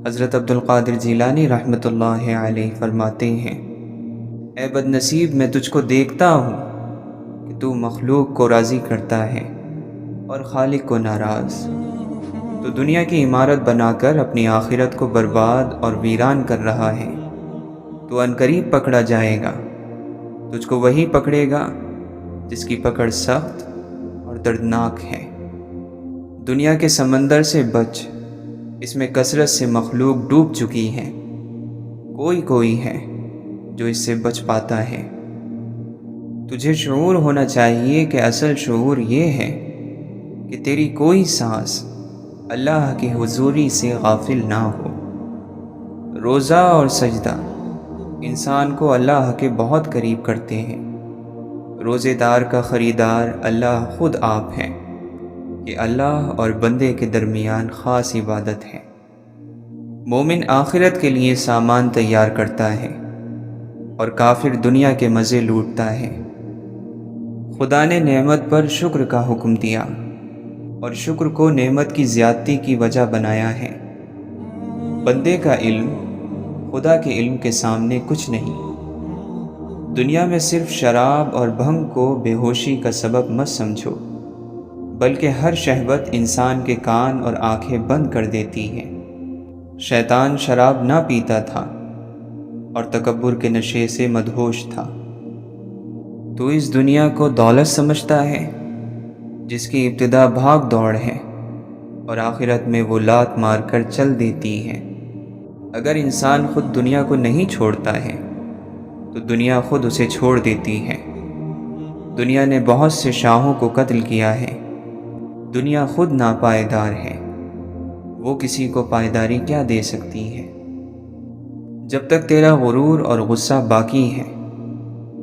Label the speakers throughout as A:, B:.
A: حضرت عبد القادر جیلانی رحمۃ اللہ علیہ فرماتے ہیں، اے بد نصیب، میں تجھ کو دیکھتا ہوں کہ تو مخلوق کو راضی کرتا ہے اور خالق کو ناراض۔ تو دنیا کی عمارت بنا کر اپنی آخرت کو برباد اور ویران کر رہا ہے۔ تو عنقریب پکڑا جائے گا۔ تجھ کو وہی پکڑے گا جس کی پکڑ سخت اور دردناک ہے۔ دنیا کے سمندر سے بچ، اس میں کثرت سے مخلوق ڈوب چکی ہے، کوئی ہے جو اس سے بچ پاتا ہے۔ تجھے شعور ہونا چاہیے کہ اصل شعور یہ ہے کہ تیری کوئی سانس اللہ کی حضوری سے غافل نہ ہو۔ روزہ اور سجدہ انسان کو اللہ کے بہت قریب کرتے ہیں۔ روزے دار کا خریدار اللہ خود آپ ہے۔ یہ اللہ اور بندے کے درمیان خاص عبادت ہے۔ مومن آخرت کے لیے سامان تیار کرتا ہے اور کافر دنیا کے مزے لوٹتا ہے۔ خدا نے نعمت پر شکر کا حکم دیا اور شکر کو نعمت کی زیادتی کی وجہ بنایا ہے۔ بندے کا علم خدا کے علم کے سامنے کچھ نہیں۔ دنیا میں صرف شراب اور بھنگ کو بے ہوشی کا سبب مت سمجھو، بلکہ ہر شہوت انسان کے کان اور آنکھیں بند کر دیتی ہے۔ شیطان شراب نہ پیتا تھا اور تکبر کے نشے سے مدہوش تھا۔ تو اس دنیا کو دولت سمجھتا ہے جس کی ابتدا بھاگ دوڑ ہے اور آخرت میں وہ لات مار کر چل دیتی ہے۔ اگر انسان خود دنیا کو نہیں چھوڑتا ہے تو دنیا خود اسے چھوڑ دیتی ہے۔ دنیا نے بہت سے شاہوں کو قتل کیا ہے۔ دنیا خود ناپائیدار ہے، وہ کسی کو پائیداری کیا دے سکتی ہے؟ جب تک تیرا غرور اور غصہ باقی ہے،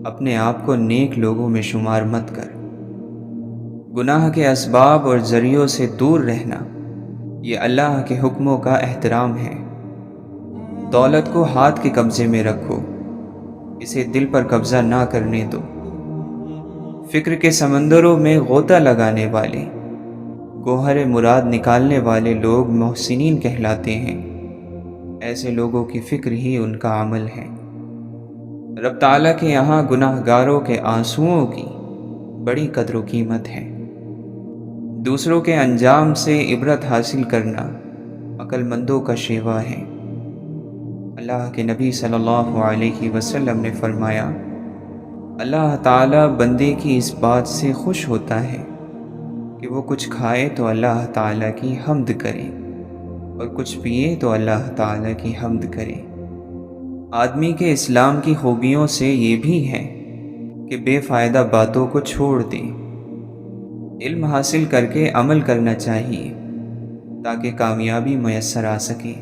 A: اپنے آپ کو نیک لوگوں میں شمار مت کر۔ گناہ کے اسباب اور ذریعوں سے دور رہنا یہ اللہ کے حکموں کا احترام ہے۔ دولت کو ہاتھ کے قبضے میں رکھو، اسے دل پر قبضہ نہ کرنے دو۔ فکر کے سمندروں میں غوطہ لگانے والے، گوہر مراد نکالنے والے لوگ محسنین کہلاتے ہیں۔ ایسے لوگوں کی فکر ہی ان کا عمل ہے۔ رب تعالیٰ کے یہاں گناہ گاروں کے آنسوؤں کی بڑی قدر و قیمت ہے۔ دوسروں کے انجام سے عبرت حاصل کرنا عقل مندوں کا شیوا ہے۔ اللہ کے نبی صلی اللہ علیہ وسلم نے فرمایا، اللہ تعالیٰ بندے کی اس بات سے خوش ہوتا ہے کہ وہ کچھ کھائے تو اللہ تعالیٰ کی حمد کرے اور کچھ پیے تو اللہ تعالیٰ کی حمد کرے۔ آدمی کے اسلام کی خوبیوں سے یہ بھی ہے کہ بے فائدہ باتوں کو چھوڑ دے۔ علم حاصل کر کے عمل کرنا چاہیے تاکہ کامیابی میسر آ سکے۔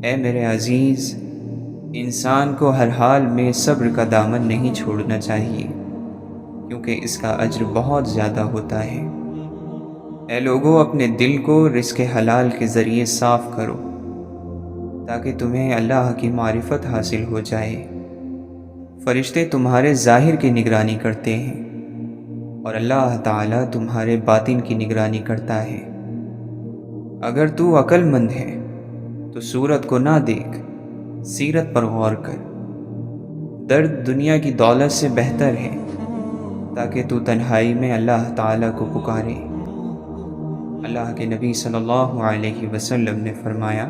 A: اے میرے عزیز، انسان کو ہر حال میں صبر کا دامن نہیں چھوڑنا چاہیے، کیونکہ اس کا اجر بہت زیادہ ہوتا ہے۔ اے لوگوں، اپنے دل کو رزق حلال کے ذریعے صاف کرو تاکہ تمہیں اللہ کی معرفت حاصل ہو جائے۔ فرشتے تمہارے ظاہر کی نگرانی کرتے ہیں اور اللہ تعالیٰ تمہارے باطن کی نگرانی کرتا ہے۔ اگر تو عقل مند ہے تو صورت کو نہ دیکھ، سیرت پر غور کر۔ درد دنیا کی دولت سے بہتر ہے تاکہ تو تنہائی میں اللہ تعالیٰ کو پکارے۔ اللہ کے نبی صلی اللہ علیہ وسلم نے فرمایا،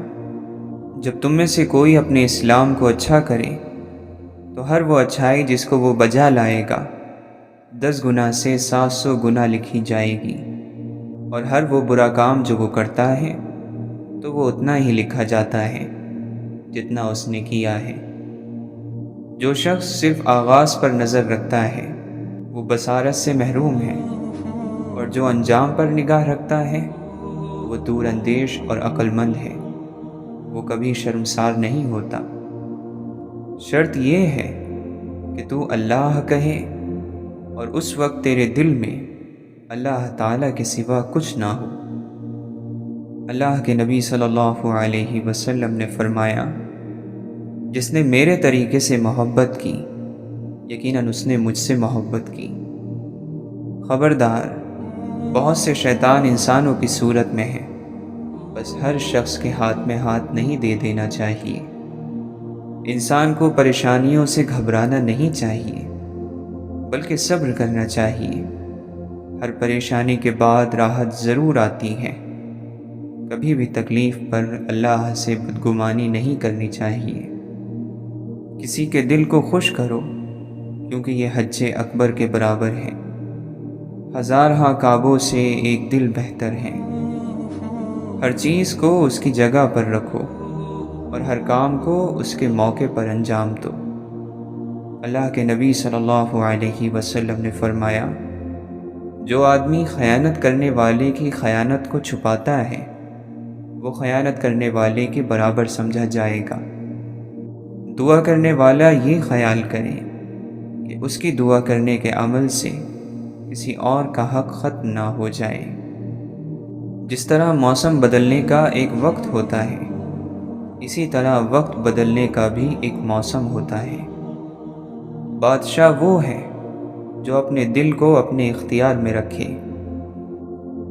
A: جب تم میں سے کوئی اپنے اسلام کو اچھا کرے تو ہر وہ اچھائی جس کو وہ بجا لائے گا 10 گنا سے 700 گنا لکھی جائے گی، اور ہر وہ برا کام جو وہ کرتا ہے تو وہ اتنا ہی لکھا جاتا ہے جتنا اس نے کیا ہے۔ جو شخص صرف آغاز پر نظر رکھتا ہے وہ بصارت سے محروم ہے، اور جو انجام پر نگاہ رکھتا ہے وہ دور اندیش اور عقل مند ہے، وہ کبھی شرمسار نہیں ہوتا۔ شرط یہ ہے کہ تو اللہ کہے اور اس وقت تیرے دل میں اللہ تعالیٰ کے سوا کچھ نہ ہو۔ اللہ کے نبی صلی اللہ علیہ وسلم نے فرمایا، جس نے میرے طریقے سے محبت کی یقیناً اس نے مجھ سے محبت کی۔ خبردار، بہت سے شیطان انسانوں کی صورت میں ہیں، بس ہر شخص کے ہاتھ میں ہاتھ نہیں دے دینا چاہیے۔ انسان کو پریشانیوں سے گھبرانا نہیں چاہیے، بلکہ صبر کرنا چاہیے۔ ہر پریشانی کے بعد راحت ضرور آتی ہے۔ کبھی بھی تکلیف پر اللہ سے بدگمانی نہیں کرنی چاہیے۔ کسی کے دل کو خوش کرو، کیونکہ یہ حج اکبر کے برابر ہے۔ ہزارہا کعبوں سے ایک دل بہتر ہے۔ ہر چیز کو اس کی جگہ پر رکھو اور ہر کام کو اس کے موقع پر انجام دو۔ اللہ کے نبی صلی اللہ علیہ وسلم نے فرمایا، جو آدمی خیانت کرنے والے کی خیانت کو چھپاتا ہے، وہ خیانت کرنے والے کے برابر سمجھا جائے گا۔ دعا کرنے والا یہ خیال کرے کہ اس کی دعا کرنے کے عمل سے کسی اور کا حق ختم نہ ہو جائے۔ جس طرح موسم بدلنے کا ایک وقت ہوتا ہے، اسی طرح وقت بدلنے کا بھی ایک موسم ہوتا ہے۔ بادشاہ وہ ہے جو اپنے دل کو اپنے اختیار میں رکھے۔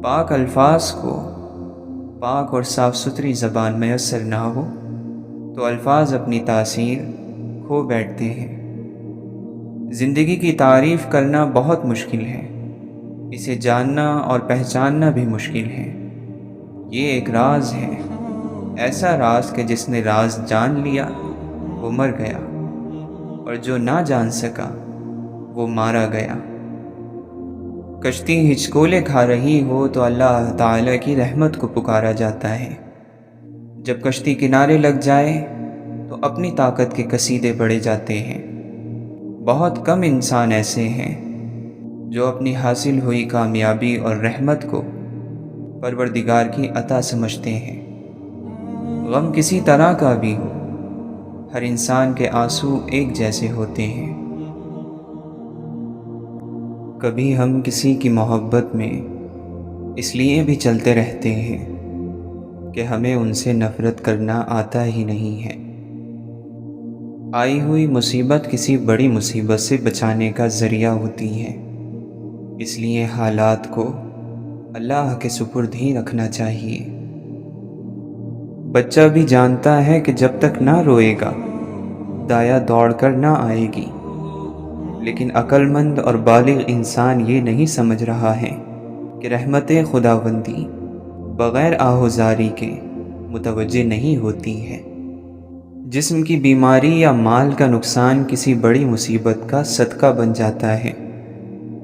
A: پاک الفاظ کو پاک اور صاف ستھری زبان میسر نہ ہو تو الفاظ اپنی تاثیر کھو بیٹھتے ہیں۔ زندگی کی تعریف کرنا بہت مشکل ہے، اسے جاننا اور پہچاننا بھی مشکل ہے۔ یہ ایک راز ہے، ایسا راز کہ جس نے راز جان لیا وہ مر گیا، اور جو نہ جان سکا وہ مارا گیا۔ کشتی ہچکولے کھا رہی ہو تو اللہ تعالیٰ کی رحمت کو پکارا جاتا ہے۔ جب کشتی کنارے لگ جائے تو اپنی طاقت کے قصیدے پڑھے جاتے ہیں۔ بہت کم انسان ایسے ہیں جو اپنی حاصل ہوئی کامیابی اور رحمت کو پروردگار کی عطا سمجھتے ہیں۔ غم کسی طرح کا بھی ہو، ہر انسان کے آنسو ایک جیسے ہوتے ہیں۔ کبھی ہم کسی کی محبت میں اس لیے بھی چلتے رہتے ہیں کہ ہمیں ان سے نفرت کرنا آتا ہی نہیں ہے۔ آئی ہوئی مصیبت کسی بڑی مصیبت سے بچانے کا ذریعہ ہوتی ہے، اس لیے حالات کو اللہ کے سپرد ہی رکھنا چاہیے۔ بچہ بھی جانتا ہے کہ جب تک نہ روئے گا دایا دوڑ کر نہ آئے گی، لیکن عقل مند اور بالغ انسان یہ نہیں سمجھ رہا ہے کہ رحمت خداوندی بغیر آہوزاری کے متوجہ نہیں ہوتی ہے۔ جسم کی بیماری یا مال کا نقصان کسی بڑی مصیبت کا صدقہ بن جاتا ہے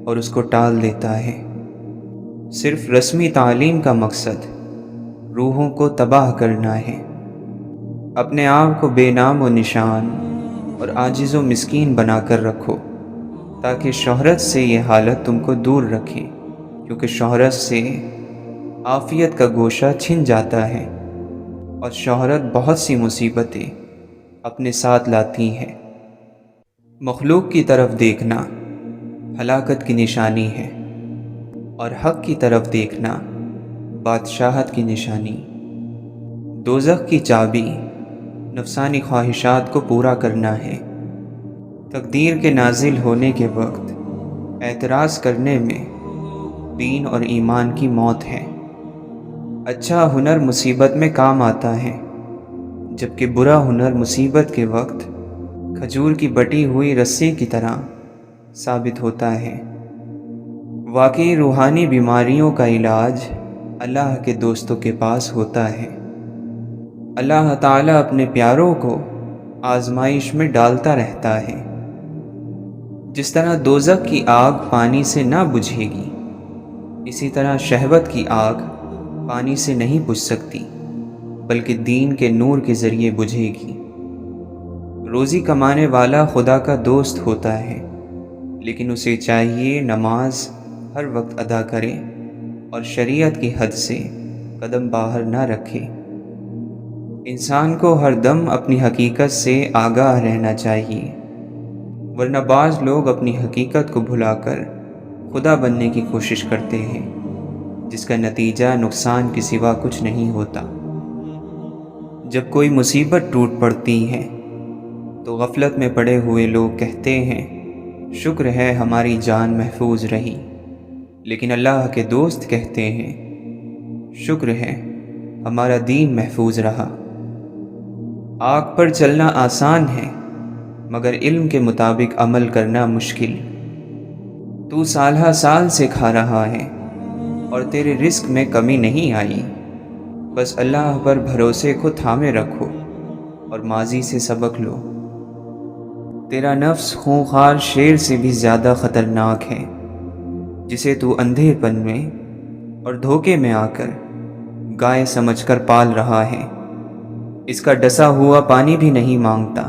A: اور اس کو ٹال دیتا ہے۔ صرف رسمی تعلیم کا مقصد روحوں کو تباہ کرنا ہے۔ اپنے آپ کو بے نام و نشان اور عاجز و مسکین بنا کر رکھو، تاکہ شہرت سے یہ حالت تم کو دور رکھے، کیونکہ شہرت سے عافیت کا گوشہ چھن جاتا ہے، اور شہرت بہت سی مصیبتیں اپنے ساتھ لاتی ہے۔ مخلوق کی طرف دیکھنا ہلاکت کی نشانی ہے، اور حق کی طرف دیکھنا بادشاہت کی نشانی۔ دوزخ کی چابی نفسانی خواہشات کو پورا کرنا ہے۔ تقدیر کے نازل ہونے کے وقت اعتراض کرنے میں دین اور ایمان کی موت ہے۔ اچھا ہنر مصیبت میں کام آتا ہے، جبکہ برا ہنر مصیبت کے وقت کھجور کی بٹی ہوئی رسی کی طرح ثابت ہوتا ہے۔ واقعی روحانی بیماریوں کا علاج اللہ کے دوستوں کے پاس ہوتا ہے۔ اللہ تعالیٰ اپنے پیاروں کو آزمائش میں ڈالتا رہتا ہے۔ جس طرح دوزخ کی آگ پانی سے نہ بجھے گی، اسی طرح شہوت کی آگ پانی سے نہیں بجھ سکتی، بلکہ دین کے نور کے ذریعے بجھے گی۔ روزی کمانے والا خدا کا دوست ہوتا ہے، لیکن اسے چاہیے نماز ہر وقت ادا کرے اور شریعت کی حد سے قدم باہر نہ رکھے۔ انسان کو ہر دم اپنی حقیقت سے آگاہ رہنا چاہیے، ورنہ بعض لوگ اپنی حقیقت کو بھلا کر خدا بننے کی کوشش کرتے ہیں، جس کا نتیجہ نقصان کے سوا کچھ نہیں ہوتا۔ جب کوئی مصیبت ٹوٹ پڑتی ہے تو غفلت میں پڑے ہوئے لوگ کہتے ہیں شکر ہے ہماری جان محفوظ رہی، لیکن اللہ کے دوست کہتے ہیں شکر ہے ہمارا دین محفوظ رہا۔ آگ پر چلنا آسان ہے مگر علم کے مطابق عمل کرنا مشکل۔ تو سالہ سال سے کھا رہا ہے اور تیرے رزق میں کمی نہیں آئی۔ بس اللہ پر بھروسے کو تھامے رکھو اور ماضی سے سبق لو۔ تیرا نفس خونخوار شیر سے بھی زیادہ خطرناک ہے، جسے تو اندھے پن میں اور دھوکے میں آ کر گائے سمجھ کر پال رہا ہے۔ اس کا ڈسا ہوا پانی بھی نہیں مانگتا۔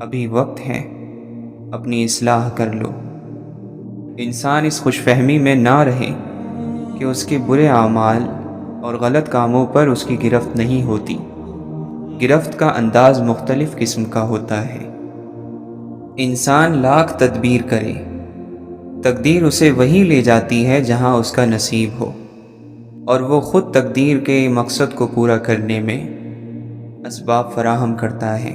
A: ابھی وقت ہے، اپنی اصلاح کر لو۔ انسان اس خوش فہمی میں نہ رہے کہ اس کے برے اعمال اور غلط کاموں پر اس کی گرفت نہیں ہوتی۔ گرفت کا انداز مختلف قسم کا ہوتا ہے۔ انسان لاکھ تدبیر کرے، تقدیر اسے وہیں لے جاتی ہے جہاں اس کا نصیب ہو، اور وہ خود تقدیر کے مقصد کو پورا کرنے میں اسباب فراہم کرتا ہے۔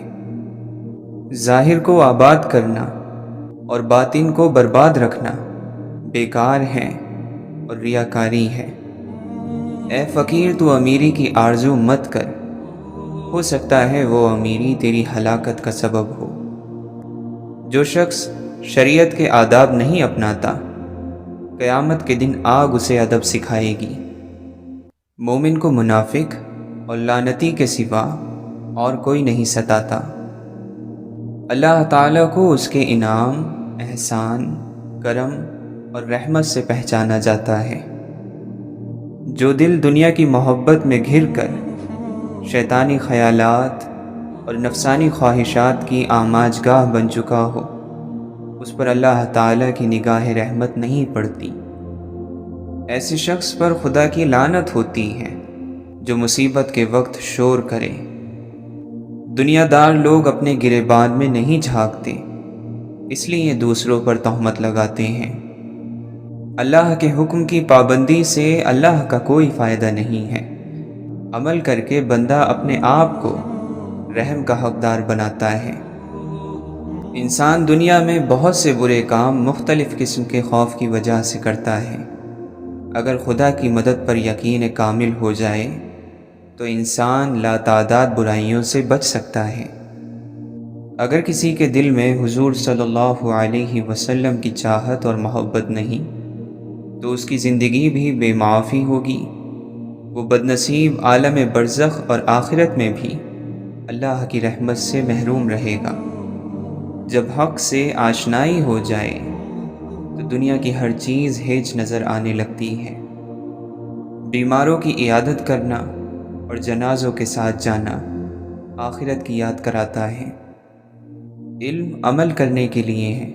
A: ظاہر کو آباد کرنا اور باطن کو برباد رکھنا بیکار ہے اور ریاکاری ہے۔ اے فقیر، تو امیری کی آرزو مت کر، ہو سکتا ہے وہ امیری تیری ہلاکت کا سبب ہو۔ جو شخص شریعت کے آداب نہیں اپناتا، قیامت کے دن آگ اسے ادب سکھائے گی۔ مومن کو منافق اور لعنتی کے سوا اور کوئی نہیں ستاتا۔ اللہ تعالیٰ کو اس کے انعام، احسان، کرم اور رحمت سے پہچانا جاتا ہے۔ جو دل دنیا کی محبت میں گھر کر شیطانی خیالات اور نفسانی خواہشات کی آماج گاہ بن چکا ہو، اس پر اللہ تعالیٰ کی نگاہ رحمت نہیں پڑتی۔ ایسے شخص پر خدا کی لعنت ہوتی ہے جو مصیبت کے وقت شور کرے۔ دنیا دار لوگ اپنے گریبان میں نہیں جھانکتے، اس لیے دوسروں پر تہمت لگاتے ہیں۔ اللہ کے حکم کی پابندی سے اللہ کا کوئی فائدہ نہیں ہے۔ عمل کر کے بندہ اپنے آپ کو رحم کا حقدار بناتا ہے۔ انسان دنیا میں بہت سے برے کام مختلف قسم کے خوف کی وجہ سے کرتا ہے۔ اگر خدا کی مدد پر یقین کامل ہو جائے تو انسان لاتعداد برائیوں سے بچ سکتا ہے۔ اگر کسی کے دل میں حضور صلی اللہ علیہ وسلم کی چاہت اور محبت نہیں تو اس کی زندگی بھی بے معافی ہوگی۔ وہ بدنصیب عالم برزخ اور آخرت میں بھی اللہ کی رحمت سے محروم رہے گا۔ جب حق سے آشنائی ہو جائے تو دنیا کی ہر چیز ہیچ نظر آنے لگتی ہے۔ بیماروں کی عیادت کرنا اور جنازوں کے ساتھ جانا آخرت کی یاد کراتا ہے۔ علم عمل کرنے کے لیے ہے،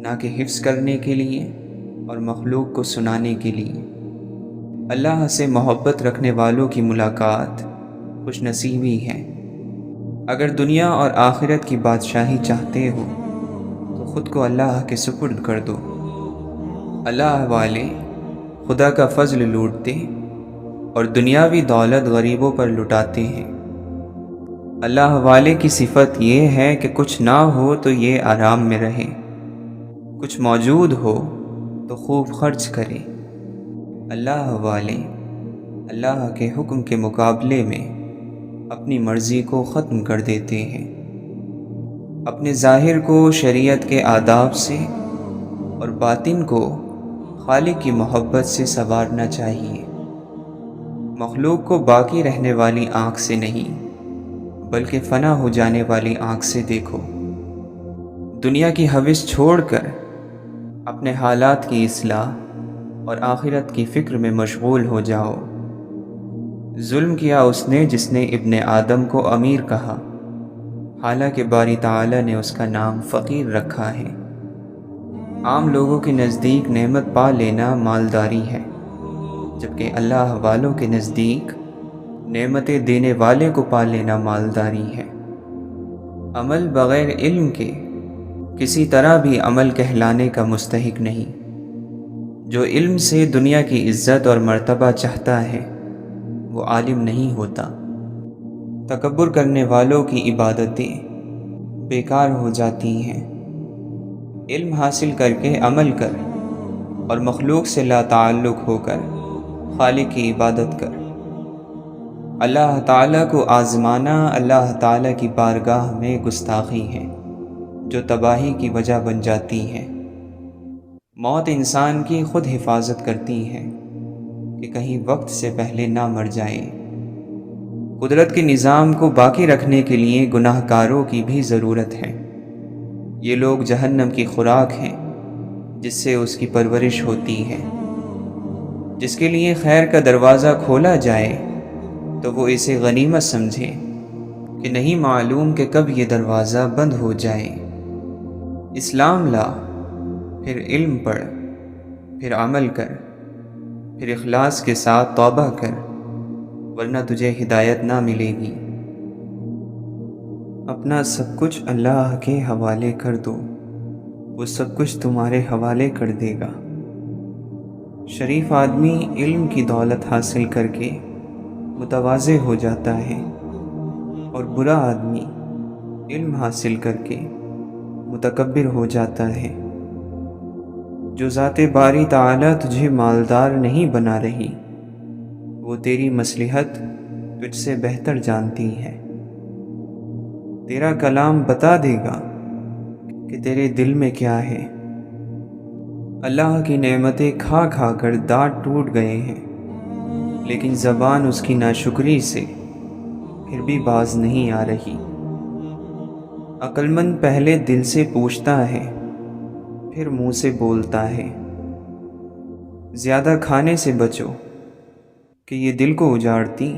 A: نہ کہ حفظ کرنے کے لیے اور مخلوق کو سنانے کے لیے۔ اللہ سے محبت رکھنے والوں کی ملاقات خوش نصیبی ہے۔ اگر دنیا اور آخرت کی بادشاہی چاہتے ہو تو خود کو اللہ کے سپرد کر دو۔ اللہ والے خدا کا فضل لوٹتے اور دنیاوی دولت غریبوں پر لٹاتے ہیں۔ اللہ والے کی صفت یہ ہے کہ کچھ نہ ہو تو یہ آرام میں رہے، کچھ موجود ہو تو خوب خرچ کرے۔ اللہ والے اللہ کے حکم کے مقابلے میں اپنی مرضی کو ختم کر دیتے ہیں۔ اپنے ظاہر کو شریعت کے آداب سے اور باطن کو خالق کی محبت سے سنوارنا چاہیے۔ مخلوق کو باقی رہنے والی آنکھ سے نہیں بلکہ فنا ہو جانے والی آنکھ سے دیکھو۔ دنیا کی ہوس چھوڑ کر اپنے حالات کی اصلاح اور آخرت کی فکر میں مشغول ہو جاؤ۔ ظلم کیا اس نے جس نے ابن آدم کو امیر کہا، حالانکہ باری تعالیٰ نے اس کا نام فقیر رکھا ہے۔ عام لوگوں کے نزدیک نعمت پا لینا مالداری ہے، جبکہ اللہ والوں کے نزدیک نعمتیں دینے والے کو پا لینا مالداری ہے۔ عمل بغیر علم کے کسی طرح بھی عمل کہلانے کا مستحق نہیں۔ جو علم سے دنیا کی عزت اور مرتبہ چاہتا ہے وہ عالم نہیں ہوتا۔ تکبر کرنے والوں کی عبادتیں بیکار ہو جاتی ہیں۔ علم حاصل کر کے عمل کر اور مخلوق سے لا تعلق ہو کر خالق کی عبادت کر۔ اللہ تعالیٰ کو آزمانا اللہ تعالیٰ کی بارگاہ میں گستاخی ہے جو تباہی کی وجہ بن جاتی ہے۔ موت انسان کی خود حفاظت کرتی ہے کہ کہیں وقت سے پہلے نہ مر جائے۔ قدرت کے نظام کو باقی رکھنے کے لیے گناہ گاروں کی بھی ضرورت ہے۔ یہ لوگ جہنم کی خوراک ہیں جس سے اس کی پرورش ہوتی ہے۔ جس کے لیے خیر کا دروازہ کھولا جائے تو وہ اسے غنیمت سمجھے کہ نہیں معلوم کہ کب یہ دروازہ بند ہو جائے۔ اسلام لا، پھر علم پڑھ، پھر عمل کر، پھر اخلاص کے ساتھ توبہ کر، ورنہ تجھے ہدایت نہ ملے گی۔ اپنا سب کچھ اللہ کے حوالے کر دو، وہ سب کچھ تمہارے حوالے کر دے گا۔ شریف آدمی علم کی دولت حاصل کر کے متواضع ہو جاتا ہے، اور برا آدمی علم حاصل کر کے متکبر ہو جاتا ہے۔ جو ذات باری تعالیٰ تجھے مالدار نہیں بنا رہی، وہ تیری مصلحت تجھ سے بہتر جانتی ہے۔ تیرا کلام بتا دے گا کہ تیرے دل میں کیا ہے۔ اللہ کی نعمتیں کھا کھا کر دانت ٹوٹ گئے ہیں، لیکن زبان اس کی ناشکری سے پھر بھی باز نہیں آ رہی۔ عقل مند پہلے دل سے پوچھتا ہے، پھر منہ سے بولتا ہے۔ زیادہ کھانے سے بچو کہ یہ دل کو اجاڑتی،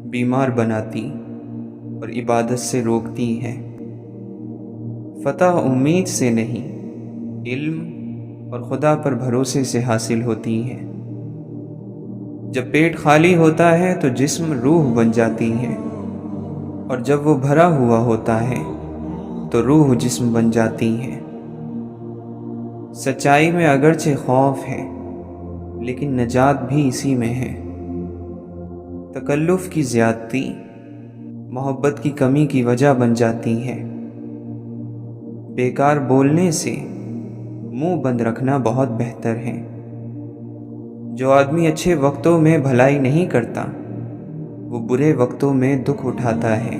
A: بیمار بناتی اور عبادت سے روکتی ہے۔ فتح امید سے نہیں، علم اور خدا پر بھروسے سے حاصل ہوتی ہے۔ جب پیٹ خالی ہوتا ہے تو جسم روح بن جاتی ہے، اور جب وہ بھرا ہوا ہوتا ہے تو روح جسم بن جاتی ہے۔ سچائی میں اگرچہ خوف ہے، لیکن نجات بھی اسی میں ہے۔ تکلف کی زیادتی محبت کی کمی کی وجہ بن جاتی ہے۔ بیکار بولنے سے منہ بند رکھنا بہت بہتر ہے۔ جو آدمی اچھے وقتوں میں بھلائی نہیں کرتا، وہ برے وقتوں میں دکھ اٹھاتا ہے۔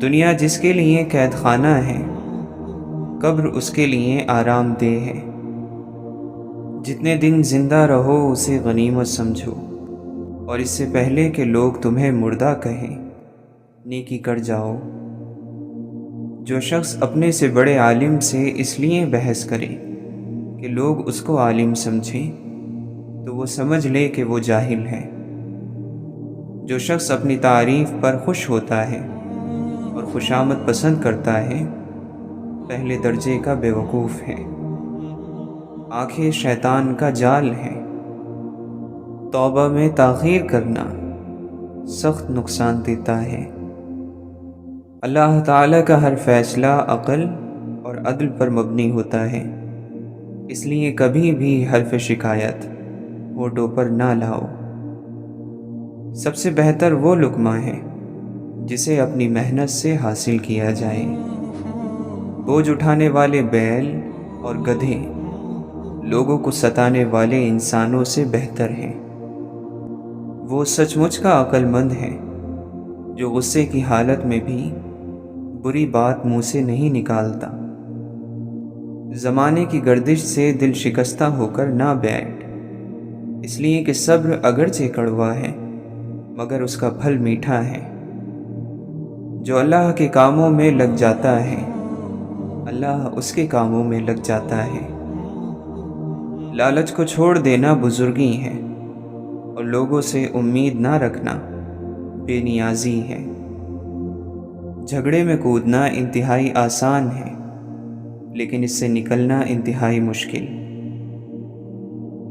A: دنیا جس کے لیے قید خانہ ہے، قبر اس کے لیے آرام دہ ہے۔ جتنے دن زندہ رہو اسے غنیمت سمجھو، اور اس سے پہلے کہ لوگ تمہیں مردہ کہیں، نیکی کر جاؤ۔ جو شخص اپنے سے بڑے عالم سے اس لیے بحث کرے کہ لوگ اس کو عالم سمجھیں، تو وہ سمجھ لے کہ وہ جاہل ہے۔ جو شخص اپنی تعریف پر خوش ہوتا ہے اور خوشامد پسند کرتا ہے، پہلے درجے کا بیوقوف ہے۔ آنکھیں شیطان کا جال ہے۔ توبہ میں تاخیر کرنا سخت نقصان دیتا ہے۔ اللہ تعالیٰ کا ہر فیصلہ عقل اور عدل پر مبنی ہوتا ہے، اس لیے کبھی بھی حرف شکایت ہونٹوں پر نہ لاؤ۔ سب سے بہتر وہ لقمہ ہے جسے اپنی محنت سے حاصل کیا جائے۔ بوجھ اٹھانے والے بیل اور گدھے لوگوں کو ستانے والے انسانوں سے بہتر ہیں۔ وہ سچ مچ کا عقل مند ہے جو غصے کی حالت میں بھی بری بات منہ سے نہیں نکالتا۔ زمانے کی گردش سے دل شکستہ ہو کر نہ بیٹھ، اس لیے کہ صبر اگرچہ کڑوا ہے مگر اس کا پھل میٹھا ہے۔ جو اللہ کے کاموں میں لگ جاتا ہے، اللہ اس کے کاموں میں لگ جاتا ہے۔ لالچ کو چھوڑ دینا بزرگی ہے، اور لوگوں سے امید نہ رکھنا بے نیازی ہے۔ جھگڑے میں کودنا انتہائی آسان ہے، لیکن اس سے نکلنا انتہائی مشکل۔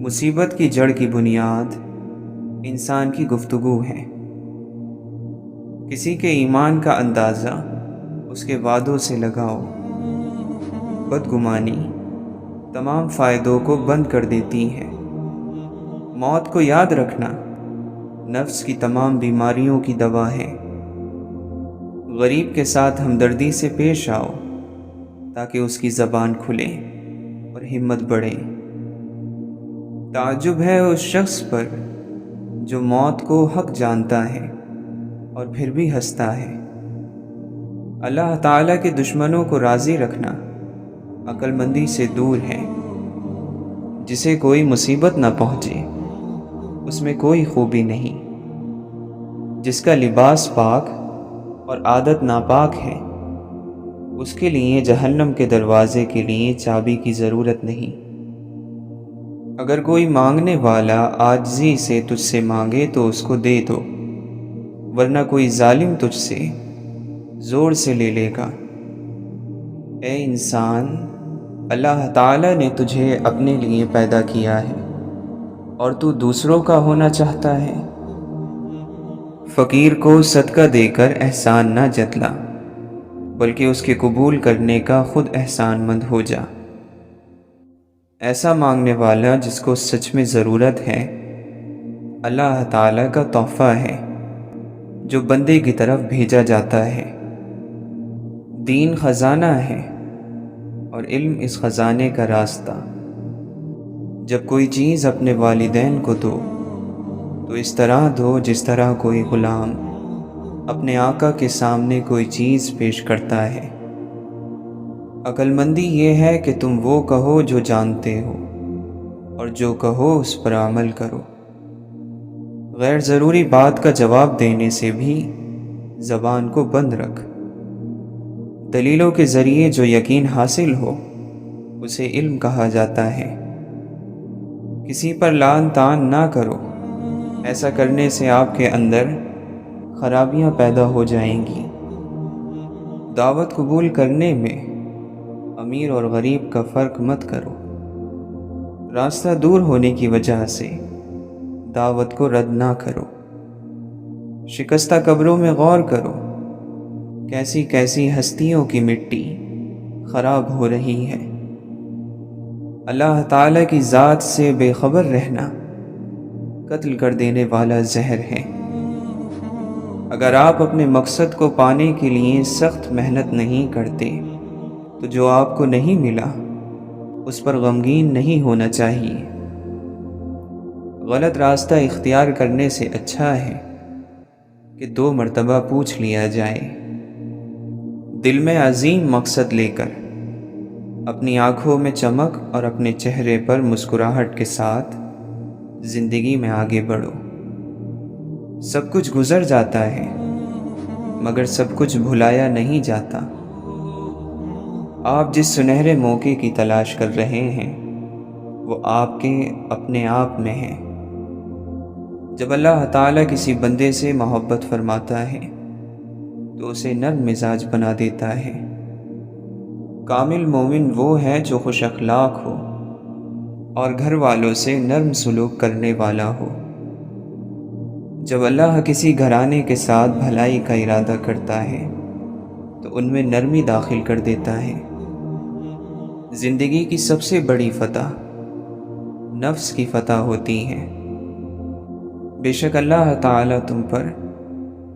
A: مصیبت کی جڑ کی بنیاد انسان کی گفتگو ہے۔ کسی کے ایمان کا اندازہ اس کے وعدوں سے لگاؤ۔ بدگمانی تمام فائدوں کو بند کر دیتی ہے۔ موت کو یاد رکھنا نفس کی تمام بیماریوں کی دوا ہے۔ غریب کے ساتھ ہمدردی سے پیش آؤ تاکہ اس کی زبان کھلے اور ہمت بڑھے۔ تعجب ہے اس شخص پر جو موت کو حق جانتا ہے اور پھر بھی ہنستا ہے۔ اللہ تعالیٰ کے دشمنوں کو راضی رکھنا عقل مندی سے دور ہے۔ جسے کوئی مصیبت نہ پہنچے اس میں کوئی خوبی نہیں۔ جس کا لباس پاک اور عادت ناپاک ہے اس کے لیے جہنم کے دروازے کے لیے چابی کی ضرورت نہیں۔ اگر کوئی مانگنے والا عاجزی سے تجھ سے مانگے تو اس کو دے دو، ورنہ کوئی ظالم تجھ سے زور سے لے لے گا۔ اے انسان، اللہ تعالیٰ نے تجھے اپنے لیے پیدا کیا ہے اور تو دوسروں کا ہونا چاہتا ہے۔ فقیر کو صدقہ دے کر احسان نہ جتلا، بلکہ اس کے قبول کرنے کا خود احسان مند ہو جا۔ ایسا مانگنے والا جس کو سچ میں ضرورت ہے اللہ تعالیٰ کا تحفہ ہے جو بندے کی طرف بھیجا جاتا ہے۔ دین خزانہ ہے اور علم اس خزانے کا راستہ۔ جب کوئی چیز اپنے والدین کو دو تو اس طرح دو جس طرح کوئی غلام اپنے آقا کے سامنے کوئی چیز پیش کرتا ہے۔ عقل مندی یہ ہے کہ تم وہ کہو جو جانتے ہو اور جو کہو اس پر عمل کرو۔ غیر ضروری بات کا جواب دینے سے بھی زبان کو بند رکھ۔ دلیلوں کے ذریعے جو یقین حاصل ہو اسے علم کہا جاتا ہے۔ کسی پر لعن طعن نہ کرو، ایسا کرنے سے آپ کے اندر خرابیاں پیدا ہو جائیں گی۔ دعوت قبول کرنے میں امیر اور غریب کا فرق مت کرو۔ راستہ دور ہونے کی وجہ سے دعوت کو رد نہ کرو۔ شکستہ قبروں میں غور کرو، کیسی کیسی ہستیوں کی مٹی خراب ہو رہی ہے۔ اللہ تعالیٰ کی ذات سے بے خبر رہنا قتل کر دینے والا زہر ہے۔ اگر آپ اپنے مقصد کو پانے کے لیے سخت محنت نہیں کرتے تو جو آپ کو نہیں ملا اس پر غمگین نہیں ہونا چاہیے۔ غلط راستہ اختیار کرنے سے اچھا ہے کہ 2 مرتبہ پوچھ لیا جائے۔ دل میں عظیم مقصد لے کر اپنی آنکھوں میں چمک اور اپنے چہرے پر مسکراہٹ کے ساتھ زندگی میں آگے بڑھو۔ سب کچھ گزر جاتا ہے مگر سب کچھ بھلایا نہیں جاتا۔ آپ جس سنہرے موقع کی تلاش کر رہے ہیں وہ آپ کے اپنے آپ میں ہے۔ جب اللہ تعالیٰ کسی بندے سے محبت فرماتا ہے تو اسے نرم مزاج بنا دیتا ہے۔ کامل مومن وہ ہے جو خوش اخلاق ہو اور گھر والوں سے نرم سلوک کرنے والا ہو۔ جب اللہ کسی گھرانے کے ساتھ بھلائی کا ارادہ کرتا ہے تو ان میں نرمی داخل کر دیتا ہے۔ زندگی کی سب سے بڑی فتح نفس کی فتح ہوتی ہے۔ بے شک اللہ تعالیٰ تم پر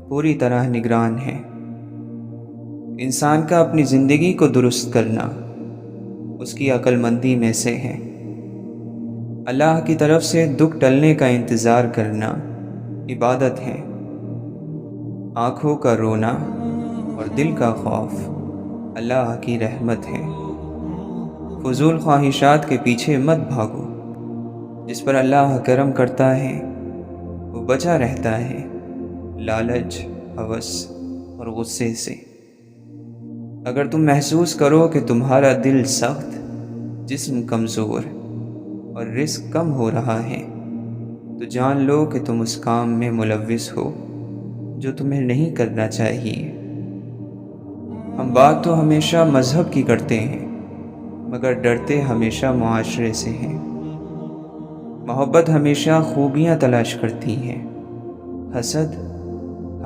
A: پوری طرح نگران ہے۔ انسان کا اپنی زندگی کو درست کرنا اس کی عقل مندی میں سے ہے۔ اللہ کی طرف سے دکھ ٹلنے کا انتظار کرنا عبادت ہے۔ آنکھوں کا رونا اور دل کا خوف اللہ کی رحمت ہے۔ فضول خواہشات کے پیچھے مت بھاگو۔ جس پر اللہ کرم کرتا ہے وہ بچا رہتا ہے لالچ، ہوس اور غصے سے۔ اگر تم محسوس کرو کہ تمہارا دل سخت، جسم کمزور اور رزق کم ہو رہا ہے تو جان لو کہ تم اس کام میں ملوث ہو جو تمہیں نہیں کرنا چاہیے۔ ہم بات تو ہمیشہ مذہب کی کرتے ہیں مگر ڈرتے ہمیشہ معاشرے سے ہیں۔ محبت ہمیشہ خوبیاں تلاش کرتی ہے، حسد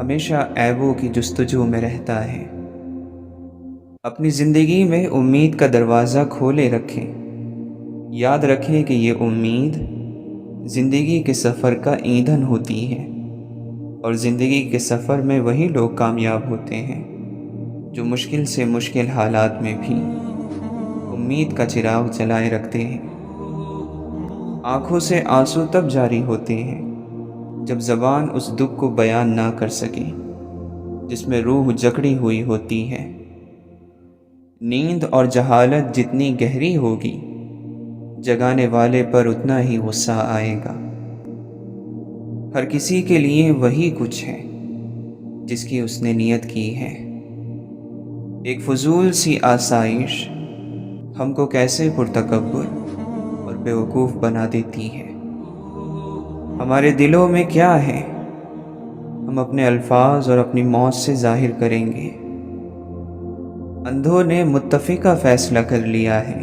A: ہمیشہ عیبوں کی جستجو میں رہتا ہے۔ اپنی زندگی میں امید کا دروازہ کھولے رکھیں۔ یاد رکھیں کہ یہ امید زندگی کے سفر کا ایندھن ہوتی ہے، اور زندگی کے سفر میں وہی لوگ کامیاب ہوتے ہیں جو مشکل سے مشکل حالات میں بھی امید کا چراغ جلائے رکھتے ہیں۔ آنکھوں سے آنسو تب جاری ہوتے ہیں جب زبان اس دکھ کو بیان نہ کر سکے جس میں روح جکڑی ہوئی ہوتی ہے۔ نیند اور جہالت جتنی گہری ہوگی جگانے والے پر اتنا ہی غصہ آئے گا۔ ہر کسی کے لیے وہی کچھ ہے جس کی اس نے نیت کی ہے۔ ایک فضول سی آسائش ہم کو کیسے پرتکبر اور بیوقوف بنا دیتی ہے۔ ہمارے دلوں میں کیا ہے ہم اپنے الفاظ اور اپنی موت سے ظاہر کریں گے۔ اندھوں نے متفقہ فیصلہ کر لیا ہے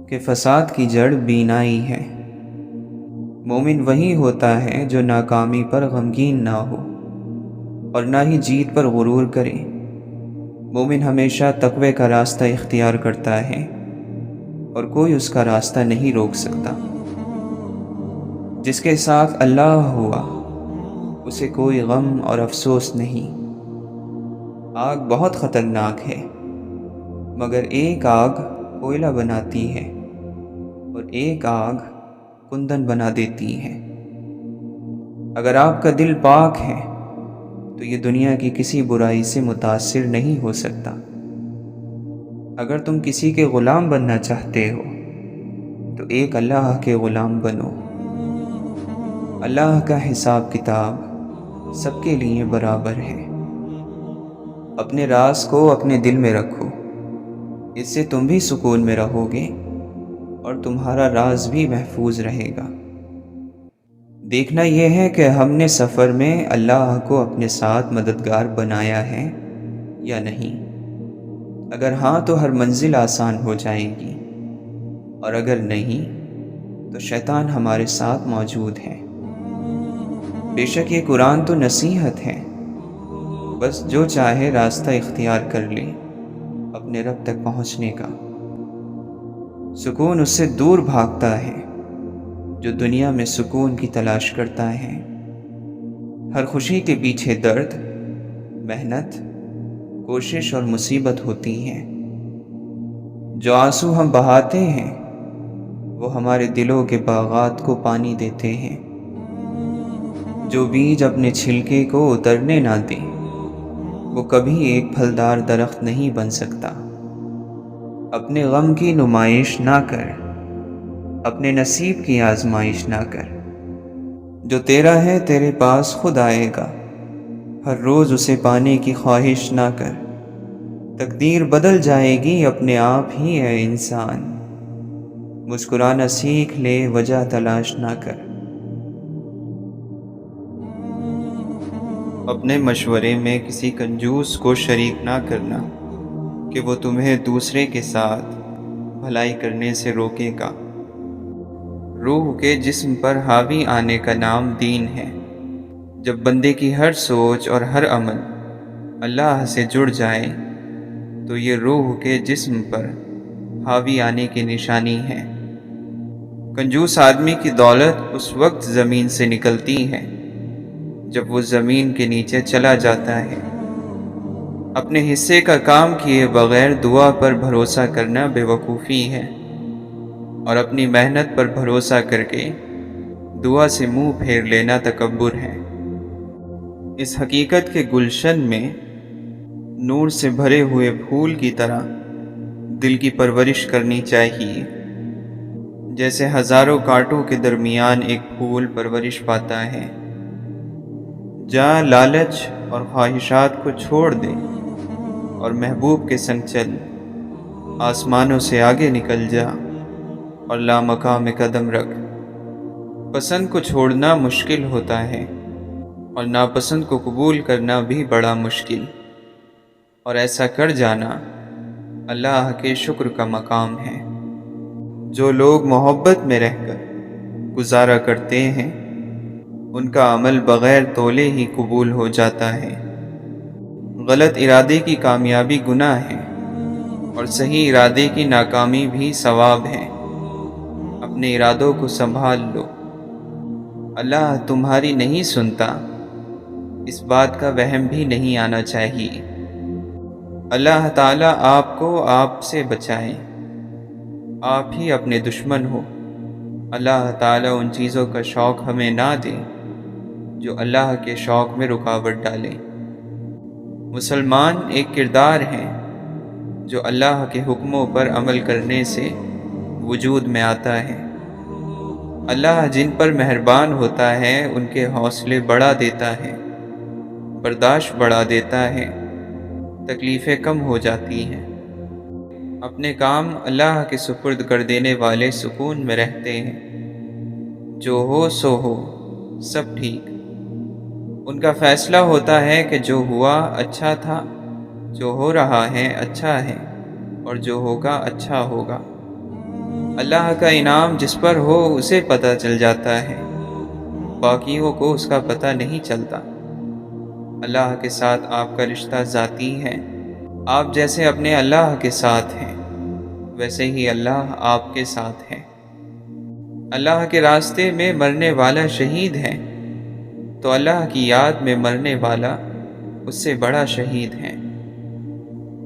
A: کہ فساد کی جڑ بینائی ہے۔ مومن وہی ہوتا ہے جو ناکامی پر غمگین نہ ہو اور نہ ہی جیت پر غرور کرے۔ مومن ہمیشہ تقوی کا راستہ اختیار کرتا ہے اور کوئی اس کا راستہ نہیں روک سکتا۔ جس کے ساتھ اللہ ہوا اسے کوئی غم اور افسوس نہیں۔ آگ بہت خطرناک ہے مگر ایک آگ کوئلہ بناتی ہے اور ایک آگ کندن بنا دیتی ہے۔ اگر آپ کا دل پاک ہے تو یہ دنیا کی کسی برائی سے متاثر نہیں ہو سکتا۔ اگر تم کسی کے غلام بننا چاہتے ہو تو ایک اللہ کے غلام بنو۔ اللہ کا حساب کتاب سب کے لیے برابر ہے۔ اپنے راز کو اپنے دل میں رکھو، اس سے تم بھی سکون میں رہو گے اور تمہارا راز بھی محفوظ رہے گا۔ دیکھنا یہ ہے کہ ہم نے سفر میں اللہ کو اپنے ساتھ مددگار بنایا ہے یا نہیں۔ اگر ہاں تو ہر منزل آسان ہو جائے گی، اور اگر نہیں تو شیطان ہمارے ساتھ موجود ہے۔ بے شک یہ قرآن تو نصیحت ہے، بس جو چاہے راستہ اختیار کر لے اپنے رب تک پہنچنے کا۔ سکون اس سے دور بھاگتا ہے جو دنیا میں سکون کی تلاش کرتا ہے۔ ہر خوشی کے پیچھے درد، محنت، کوشش اور مصیبت ہوتی ہے۔ جو آنسو ہم بہاتے ہیں وہ ہمارے دلوں کے باغات کو پانی دیتے ہیں۔ جو بیج اپنے چھلکے کو اترنے نہ دے وہ کبھی ایک پھلدار درخت نہیں بن سکتا۔ اپنے غم کی نمائش نہ کر، اپنے نصیب کی آزمائش نہ کر۔ جو تیرا ہے تیرے پاس خود آئے گا، ہر روز اسے پانے کی خواہش نہ کر۔ تقدیر بدل جائے گی اپنے آپ ہی ہے انسان، مسکرانا سیکھ لے وجہ تلاش نہ کر۔ اپنے مشورے میں کسی کنجوس کو شریک نہ کرنا کہ وہ تمہیں دوسرے کے ساتھ بھلائی کرنے سے روکے گا۔ روح کے جسم پر حاوی آنے کا نام دین ہے۔ جب بندے کی ہر سوچ اور ہر عمل اللہ سے جڑ جائے تو یہ روح کے جسم پر حاوی آنے کی نشانی ہے۔ کنجوس آدمی کی دولت اس وقت زمین سے نکلتی ہے جب وہ زمین کے نیچے چلا جاتا ہے۔ اپنے حصے کا کام کیے بغیر دعا پر بھروسہ کرنا بے وقوفی ہے، اور اپنی محنت پر بھروسہ کر کے دعا سے منہ پھیر لینا تکبر ہے۔ اس حقیقت کے گلشن میں نور سے بھرے ہوئے پھول کی طرح دل کی پرورش کرنی چاہیے، جیسے ہزاروں کانٹوں کے درمیان ایک پھول پرورش پاتا ہے۔ جا لالچ اور خواہشات کو چھوڑ دے اور محبوب کے سنگ چل۔ آسمانوں سے آگے نکل جا اور لامقام میں قدم رکھ۔ پسند کو چھوڑنا مشکل ہوتا ہے اور ناپسند کو قبول کرنا بھی بڑا مشکل، اور ایسا کر جانا اللہ کے شکر کا مقام ہے۔ جو لوگ محبت میں رہ کر گزارا کرتے ہیں ان کا عمل بغیر تولے ہی قبول ہو جاتا ہے۔ غلط ارادے کی کامیابی گناہ ہے اور صحیح ارادے کی ناکامی بھی ثواب ہے۔ اپنے ارادوں کو سنبھال لو، اللہ تمہاری نہیں سنتا، اس بات کا وہم بھی نہیں آنا چاہیے۔ اللہ تعالیٰ آپ کو آپ سے بچائے، آپ ہی اپنے دشمن ہو۔ اللہ تعالیٰ ان چیزوں کا شوق ہمیں نہ دے جو اللہ کے شوق میں رکاوٹ ڈالے۔ مسلمان ایک کردار ہیں جو اللہ کے حکموں پر عمل کرنے سے وجود میں آتا ہے۔ اللہ جن پر مہربان ہوتا ہے ان کے حوصلے بڑھا دیتا ہے، برداشت بڑھا دیتا ہے، تکلیفیں کم ہو جاتی ہیں۔ اپنے کام اللہ کے سپرد کر دینے والے سکون میں رہتے ہیں۔ جو ہو سو ہو، سب ٹھیک۔ ان کا فیصلہ ہوتا ہے کہ جو ہوا اچھا تھا، جو ہو رہا ہے اچھا ہے، اور جو ہوگا اچھا ہوگا۔ اللہ کا انعام جس پر ہو اسے پتہ چل جاتا ہے، باقیوں کو اس کا پتہ نہیں چلتا۔ اللہ کے ساتھ آپ کا رشتہ ذاتی ہے۔ آپ جیسے اپنے اللہ کے ساتھ ہیں ویسے ہی اللہ آپ کے ساتھ ہے۔ اللہ کے راستے میں مرنے والا شہید ہے تو اللہ کی یاد میں مرنے والا اس سے بڑا شہید ہے۔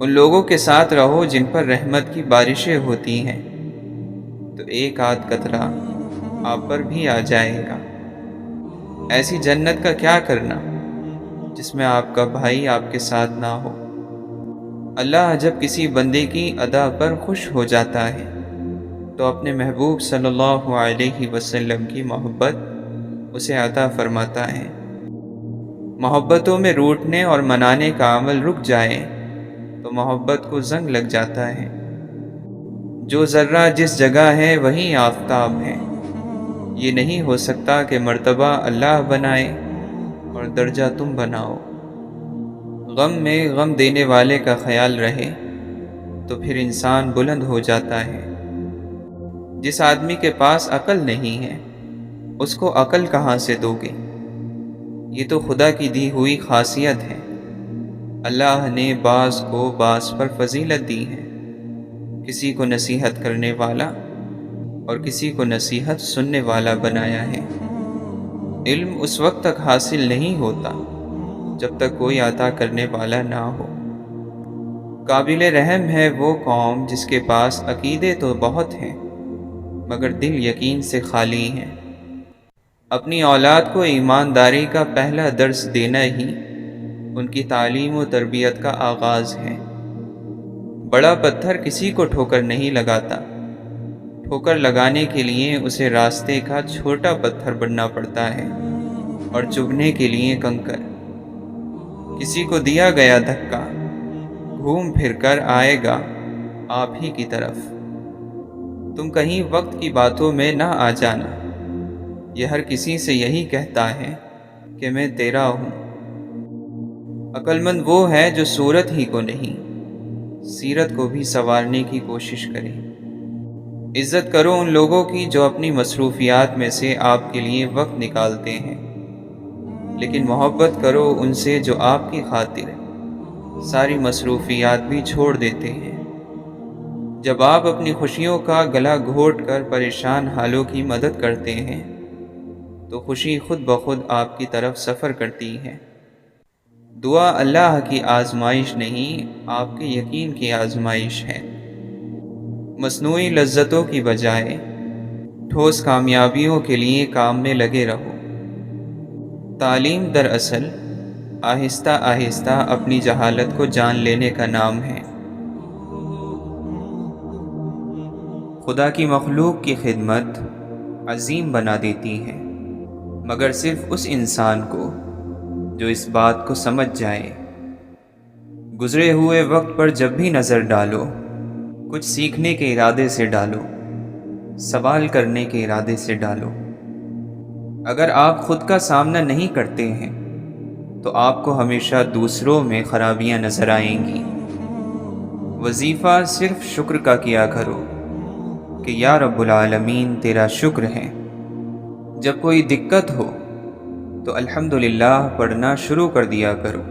A: ان لوگوں کے ساتھ رہو جن پر رحمت کی بارشیں ہوتی ہیں تو ایک آدھ قطرہ آپ پر بھی آ جائے گا۔ ایسی جنت کا کیا کرنا جس میں آپ کا بھائی آپ کے ساتھ نہ ہو۔ اللہ جب کسی بندے کی ادا پر خوش ہو جاتا ہے تو اپنے محبوب صلی اللہ علیہ وسلم کی محبت اسے عطا فرماتا ہے۔ محبتوں میں روٹنے اور منانے کا عمل رک جائے تو محبت کو زنگ لگ جاتا ہے۔ جو ذرہ جس جگہ ہے وہیں آفتاب ہے۔ یہ نہیں ہو سکتا کہ مرتبہ اللہ بنائے اور درجہ تم بناؤ۔ غم میں غم دینے والے کا خیال رہے تو پھر انسان بلند ہو جاتا ہے۔ جس آدمی کے پاس عقل نہیں ہے اس کو عقل کہاں سے دو گے؟ یہ تو خدا کی دی ہوئی خاصیت ہے۔ اللہ نے بعض کو بعض پر فضیلت دی ہے، کسی کو نصیحت کرنے والا اور کسی کو نصیحت سننے والا بنایا ہے۔ علم اس وقت تک حاصل نہیں ہوتا جب تک کوئی عطا کرنے والا نہ ہو۔ قابل رحم ہے وہ قوم جس کے پاس عقیدے تو بہت ہیں مگر دل یقین سے خالی ہیں۔ اپنی اولاد کو ایمانداری کا پہلا درس دینا ہی ان کی تعلیم و تربیت کا آغاز ہے۔ بڑا پتھر کسی کو ٹھوکر نہیں لگاتا، ٹھوکر لگانے کے لیے اسے راستے کا چھوٹا پتھر بننا پڑتا ہے اور چبھنے کے لیے کنکر۔ کسی کو دیا گیا دھکا گھوم پھر کر آئے گا آپ ہی کی طرف۔ تم کہیں وقت کی باتوں میں نہ آ جانا، یہ ہر کسی سے یہی کہتا ہے کہ میں تیرا ہوں۔ عقل مند وہ ہے جو صورت ہی کو نہیں سیرت کو بھی سنوارنے کی کوشش کرے۔ عزت کرو ان لوگوں کی جو اپنی مصروفیات میں سے آپ کے لیے وقت نکالتے ہیں، لیکن محبت کرو ان سے جو آپ کی خاطر ساری مصروفیات بھی چھوڑ دیتے ہیں۔ جب آپ اپنی خوشیوں کا گلا گھونٹ کر پریشان حالوں کی مدد کرتے ہیں تو خوشی خود بخود آپ کی طرف سفر کرتی ہے۔ دعا اللہ کی آزمائش نہیں، آپ کے یقین کی آزمائش ہے۔ مصنوعی لذتوں کی بجائے ٹھوس کامیابیوں کے لیے کام میں لگے رہو۔ تعلیم دراصل آہستہ آہستہ اپنی جہالت کو جان لینے کا نام ہے۔ خدا کی مخلوق کی خدمت عظیم بنا دیتی ہے مگر صرف اس انسان کو جو اس بات کو سمجھ جائے۔ گزرے ہوئے وقت پر جب بھی نظر ڈالو کچھ سیکھنے کے ارادے سے ڈالو، سوال کرنے کے ارادے سے ڈالو۔ اگر آپ خود کا سامنا نہیں کرتے ہیں تو آپ کو ہمیشہ دوسروں میں خرابیاں نظر آئیں گی۔ وظیفہ صرف شکر کا کیا کرو کہ یا رب العالمین تیرا شکر ہے۔ جب کوئی دقت ہو تو الحمدللہ پڑھنا شروع کر دیا کرو،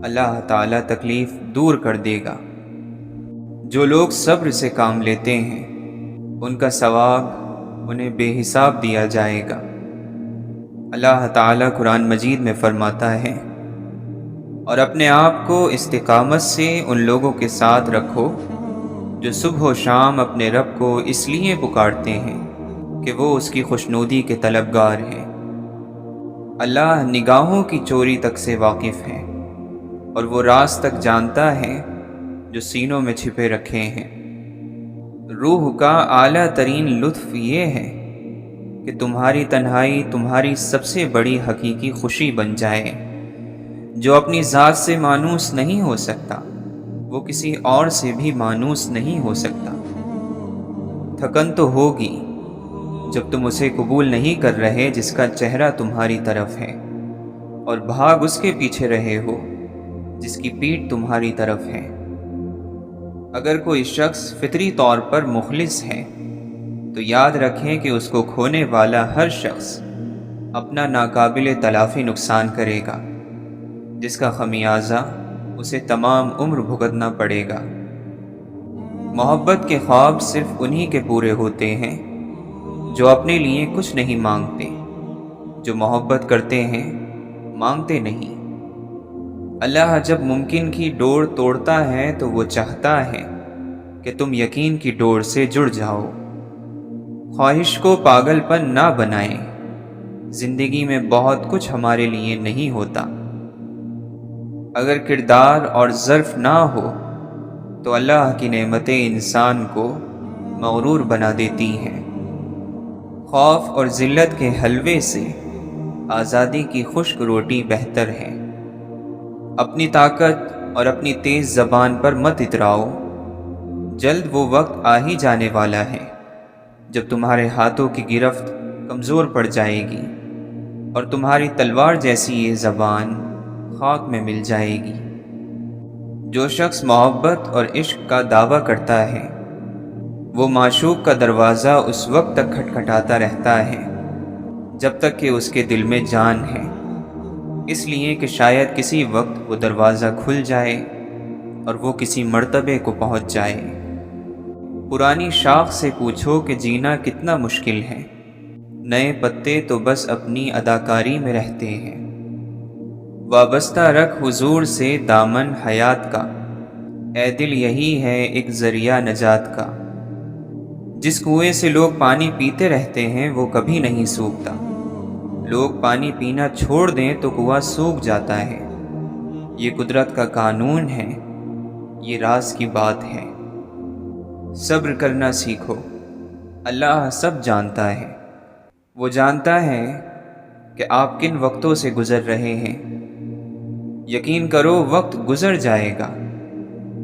A: اللہ تعالیٰ تکلیف دور کر دے گا۔ جو لوگ صبر سے کام لیتے ہیں ان کا ثواب انہیں بے حساب دیا جائے گا۔ اللہ تعالیٰ قرآن مجید میں فرماتا ہے، اور اپنے آپ کو استقامت سے ان لوگوں کے ساتھ رکھو جو صبح و شام اپنے رب کو اس لیے پکارتے ہیں کہ وہ اس کی خوشنودی کے طلبگار ہیں۔ اللہ نگاہوں کی چوری تک سے واقف ہے اور وہ راز تک جانتا ہے جو سینوں میں چھپے رکھے ہیں۔ روح کا اعلیٰ ترین لطف یہ ہے کہ تمہاری تنہائی تمہاری سب سے بڑی حقیقی خوشی بن جائے۔ جو اپنی ذات سے مانوس نہیں ہو سکتا وہ کسی اور سے بھی مانوس نہیں ہو سکتا۔ تھکن تو ہوگی جب تم اسے قبول نہیں کر رہے جس کا چہرہ تمہاری طرف ہے، اور بھاگ اس کے پیچھے رہے ہو جس کی پیٹھ تمہاری طرف ہے۔ اگر کوئی شخص فطری طور پر مخلص ہے تو یاد رکھیں کہ اس کو کھونے والا ہر شخص اپنا ناقابل تلافی نقصان کرے گا، جس کا خمیازہ اسے تمام عمر بھگتنا پڑے گا۔ محبت کے خواب صرف انہی کے پورے ہوتے ہیں جو اپنے لیے کچھ نہیں مانگتے۔ جو محبت کرتے ہیں مانگتے نہیں۔ اللہ جب ممکن کی ڈور توڑتا ہے تو وہ چاہتا ہے کہ تم یقین کی ڈور سے جڑ جاؤ۔ خواہش کو پاگل پن نہ بنائیں۔ زندگی میں بہت کچھ ہمارے لیے نہیں ہوتا۔ اگر کردار اور ظرف نہ ہو تو اللہ کی نعمتیں انسان کو مغرور بنا دیتی ہیں۔ خوف اور ذلت کے حلوے سے آزادی کی خشک روٹی بہتر ہے۔ اپنی طاقت اور اپنی تیز زبان پر مت اتراؤ۔ جلد وہ وقت آ ہی جانے والا ہے جب تمہارے ہاتھوں کی گرفت کمزور پڑ جائے گی اور تمہاری تلوار جیسی یہ زبان خاک میں مل جائے گی۔ جو شخص محبت اور عشق کا دعویٰ کرتا ہے وہ معشوق کا دروازہ اس وقت تک کھٹکھٹاتا رہتا ہے جب تک کہ اس کے دل میں جان ہے، اس لیے کہ شاید کسی وقت وہ دروازہ کھل جائے اور وہ کسی مرتبے کو پہنچ جائے۔ پرانی شاخ سے پوچھو کہ جینا کتنا مشکل ہے، نئے پتے تو بس اپنی اداکاری میں رہتے ہیں۔ وابستہ رکھ حضور سے دامن حیات کا، اے دل یہی ہے ایک ذریعہ نجات کا۔ جس کنویں سے لوگ پانی پیتے رہتے ہیں وہ کبھی نہیں سوکھتا۔ لوگ پانی پینا چھوڑ دیں تو کنواں سوکھ جاتا ہے۔ یہ قدرت کا قانون ہے، یہ راز کی بات ہے۔ صبر کرنا سیکھو، اللہ سب جانتا ہے۔ وہ جانتا ہے کہ آپ کن وقتوں سے گزر رہے ہیں۔ یقین کرو وقت گزر جائے گا،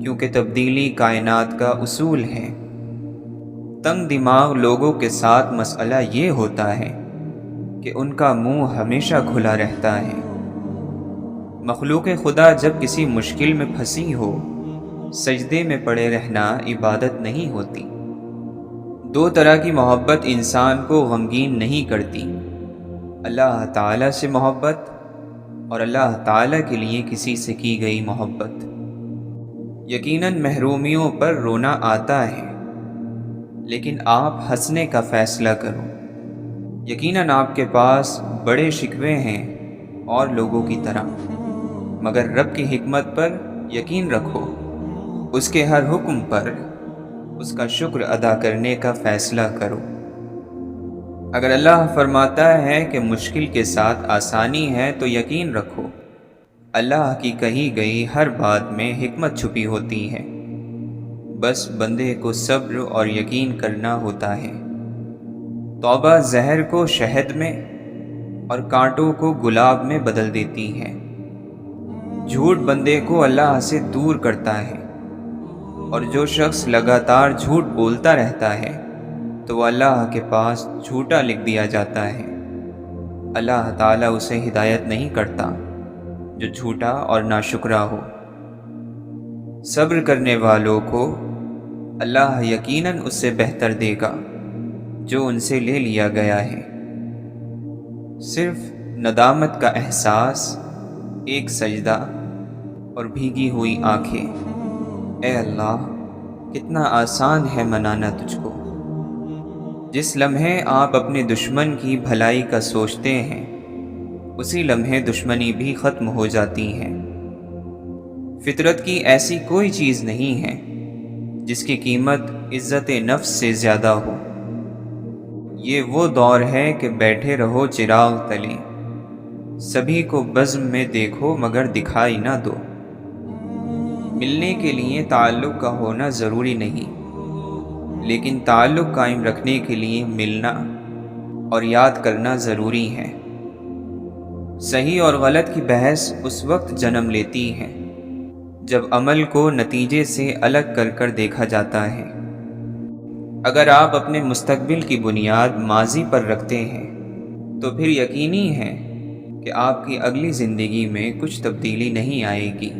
A: کیونکہ تبدیلی کائنات کا اصول ہے۔ تنگ دماغ لوگوں کے ساتھ مسئلہ یہ ہوتا ہے کہ ان کا منہ ہمیشہ کھلا رہتا ہے۔ مخلوق خدا جب کسی مشکل میں پھنسی ہو، سجدے میں پڑے رہنا عبادت نہیں ہوتی۔ دو طرح کی محبت انسان کو غمگین نہیں کرتی، اللہ تعالیٰ سے محبت اور اللہ تعالیٰ کے لیے کسی سے کی گئی محبت۔ یقیناً محرومیوں پر رونا آتا ہے، لیکن آپ ہنسنے کا فیصلہ کرو۔ یقیناً آپ کے پاس بڑے شکوے ہیں اور لوگوں کی طرح، مگر رب کی حکمت پر یقین رکھو، اس کے ہر حکم پر اس کا شکر ادا کرنے کا فیصلہ کرو۔ اگر اللہ فرماتا ہے کہ مشکل کے ساتھ آسانی ہے تو یقین رکھو، اللہ کی کہی گئی ہر بات میں حکمت چھپی ہوتی ہے۔ بس بندے کو صبر اور یقین کرنا ہوتا ہے۔ توبہ زہر کو شہد میں اور کانٹوں کو گلاب میں بدل دیتی ہے۔ جھوٹ بندے کو اللہ سے دور کرتا ہے، اور جو شخص لگاتار جھوٹ بولتا رہتا ہے تو وہ اللہ کے پاس جھوٹا لکھ دیا جاتا ہے۔ اللہ تعالیٰ اسے ہدایت نہیں کرتا جو جھوٹا اور ناشکرا ہو۔ صبر کرنے والوں کو اللہ یقیناً اس سے بہتر دے گا جو ان سے لے لیا گیا ہے۔ صرف ندامت کا احساس، ایک سجدہ اور بھیگی ہوئی آنکھیں۔ اے اللہ، کتنا آسان ہے منانا تجھ کو۔ جس لمحے آپ اپنے دشمن کی بھلائی کا سوچتے ہیں اسی لمحے دشمنی بھی ختم ہو جاتی ہے۔ فطرت کی ایسی کوئی چیز نہیں ہے جس کی قیمت عزت نفس سے زیادہ ہو۔ یہ وہ دور ہے کہ بیٹھے رہو چراغ تلے، سبھی کو بزم میں دیکھو مگر دکھائی نہ دو۔ ملنے کے لیے تعلق کا ہونا ضروری نہیں، لیکن تعلق قائم رکھنے کے لیے ملنا اور یاد کرنا ضروری ہے۔ صحیح اور غلط کی بحث اس وقت جنم لیتی ہے جب عمل کو نتیجے سے الگ کر کر دیکھا جاتا ہے۔ اگر آپ اپنے مستقبل کی بنیاد ماضی پر رکھتے ہیں تو پھر یقینی ہے کہ آپ کی اگلی زندگی میں کچھ تبدیلی نہیں آئے گی۔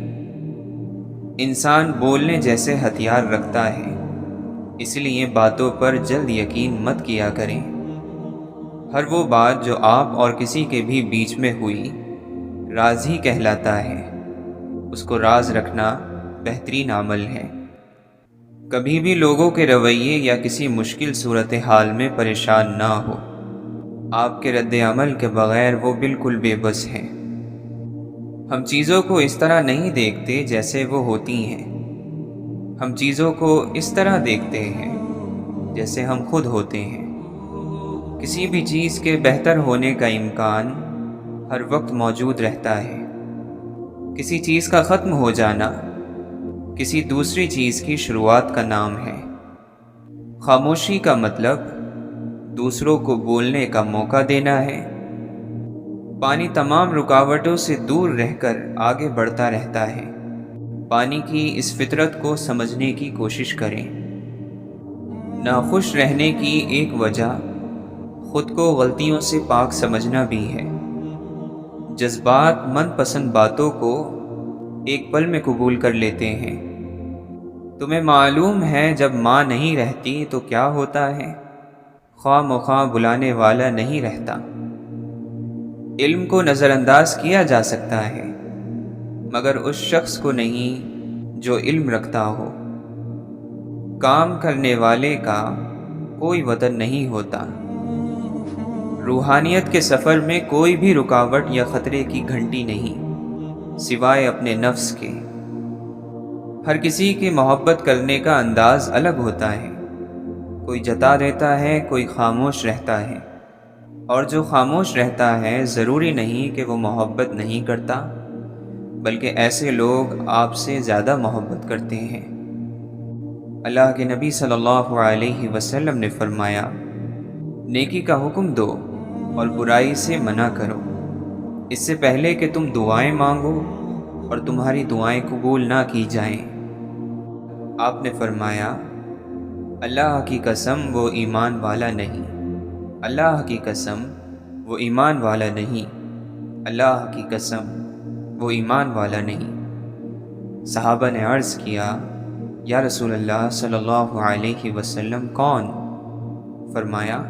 A: انسان بولنے جیسے ہتھیار رکھتا ہے، اس لیے باتوں پر جلد یقین مت کیا کریں۔ ہر وہ بات جو آپ اور کسی کے بھی بیچ میں ہوئی راز ہی کہلاتا ہے، اس کو راز رکھنا بہترین عمل ہے۔ کبھی بھی لوگوں کے رویے یا کسی مشکل صورتحال میں پریشان نہ ہو۔ آپ کے رد عمل کے بغیر وہ بالکل بے بس ہیں۔ ہم چیزوں کو اس طرح نہیں دیکھتے جیسے وہ ہوتی ہیں، ہم چیزوں کو اس طرح دیکھتے ہیں جیسے ہم خود ہوتے ہیں۔ کسی بھی چیز کے بہتر ہونے کا امکان ہر وقت موجود رہتا ہے۔ کسی چیز کا ختم ہو جانا کسی دوسری چیز کی شروعات کا نام ہے۔ خاموشی کا مطلب دوسروں کو بولنے کا موقع دینا ہے۔ پانی تمام رکاوٹوں سے دور رہ کر آگے بڑھتا رہتا ہے۔ پانی کی اس فطرت کو سمجھنے کی کوشش کریں۔ ناخوش رہنے کی ایک وجہ خود کو غلطیوں سے پاک سمجھنا بھی ہے۔ جذبات من پسند باتوں کو ایک پل میں قبول کر لیتے ہیں۔ تمہیں معلوم ہے جب ماں نہیں رہتی تو کیا ہوتا ہے؟ خواہ مخواہ بلانے والا نہیں رہتا۔ علم کو نظر انداز کیا جا سکتا ہے مگر اس شخص کو نہیں جو علم رکھتا ہو۔ کام کرنے والے کا کوئی وطن نہیں ہوتا۔ روحانیت کے سفر میں کوئی بھی رکاوٹ یا خطرے کی گھنٹی نہیں سوائے اپنے نفس کے۔ ہر کسی کی محبت کرنے کا انداز الگ ہوتا ہے۔ کوئی جتا دیتا ہے، کوئی خاموش رہتا ہے، اور جو خاموش رہتا ہے ضروری نہیں کہ وہ محبت نہیں کرتا، بلکہ ایسے لوگ آپ سے زیادہ محبت کرتے ہیں۔ اللہ کے نبی صلی اللہ علیہ وسلم نے فرمایا، نیکی کا حکم دو اور برائی سے منع کرو، اس سے پہلے کہ تم دعائیں مانگو اور تمہاری دعائیں قبول نہ کی جائیں۔ آپ نے فرمایا، اللہ کی قسم وہ ایمان والا نہیں، اللہ کی قسم وہ ایمان والا نہیں، اللہ کی قسم وہ ایمان والا نہیں۔ صحابہ نے عرض کیا، یا رسول اللہ صلی اللہ علیہ وسلم کون؟ فرمایا،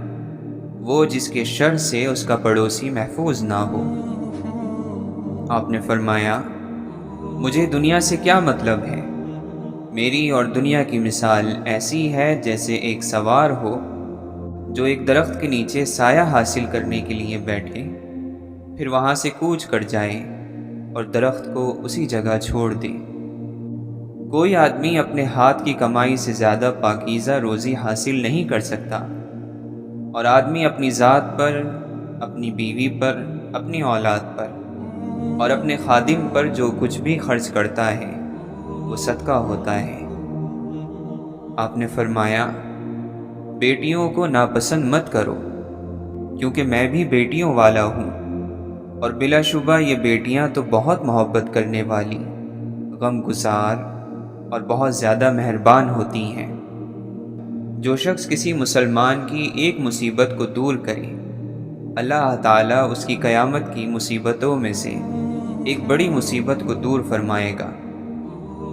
A: وہ جس کے شر سے اس کا پڑوسی محفوظ نہ ہو۔ آپ نے فرمایا، مجھے دنیا سے کیا مطلب ہے؟ میری اور دنیا کی مثال ایسی ہے جیسے ایک سوار ہو جو ایک درخت کے نیچے سایہ حاصل کرنے کے لیے بیٹھے، پھر وہاں سے کوچ کر جائے اور درخت کو اسی جگہ چھوڑ دے۔ کوئی آدمی اپنے ہاتھ کی کمائی سے زیادہ پاکیزہ روزی حاصل نہیں کر سکتا، اور آدمی اپنی ذات پر، اپنی بیوی پر، اپنی اولاد پر اور اپنے خادم پر جو کچھ بھی خرچ کرتا ہے وہ صدقہ ہوتا ہے۔ آپ نے فرمایا، بیٹیوں کو ناپسند مت کرو، کیونکہ میں بھی بیٹیوں والا ہوں، اور بلا شبہ یہ بیٹیاں تو بہت محبت کرنے والی، غم گسار اور بہت زیادہ مہربان ہوتی ہیں۔ جو شخص کسی مسلمان کی ایک مصیبت کو دور کرے، اللہ تعالیٰ اس کی قیامت کی مصیبتوں میں سے ایک بڑی مصیبت کو دور فرمائے گا،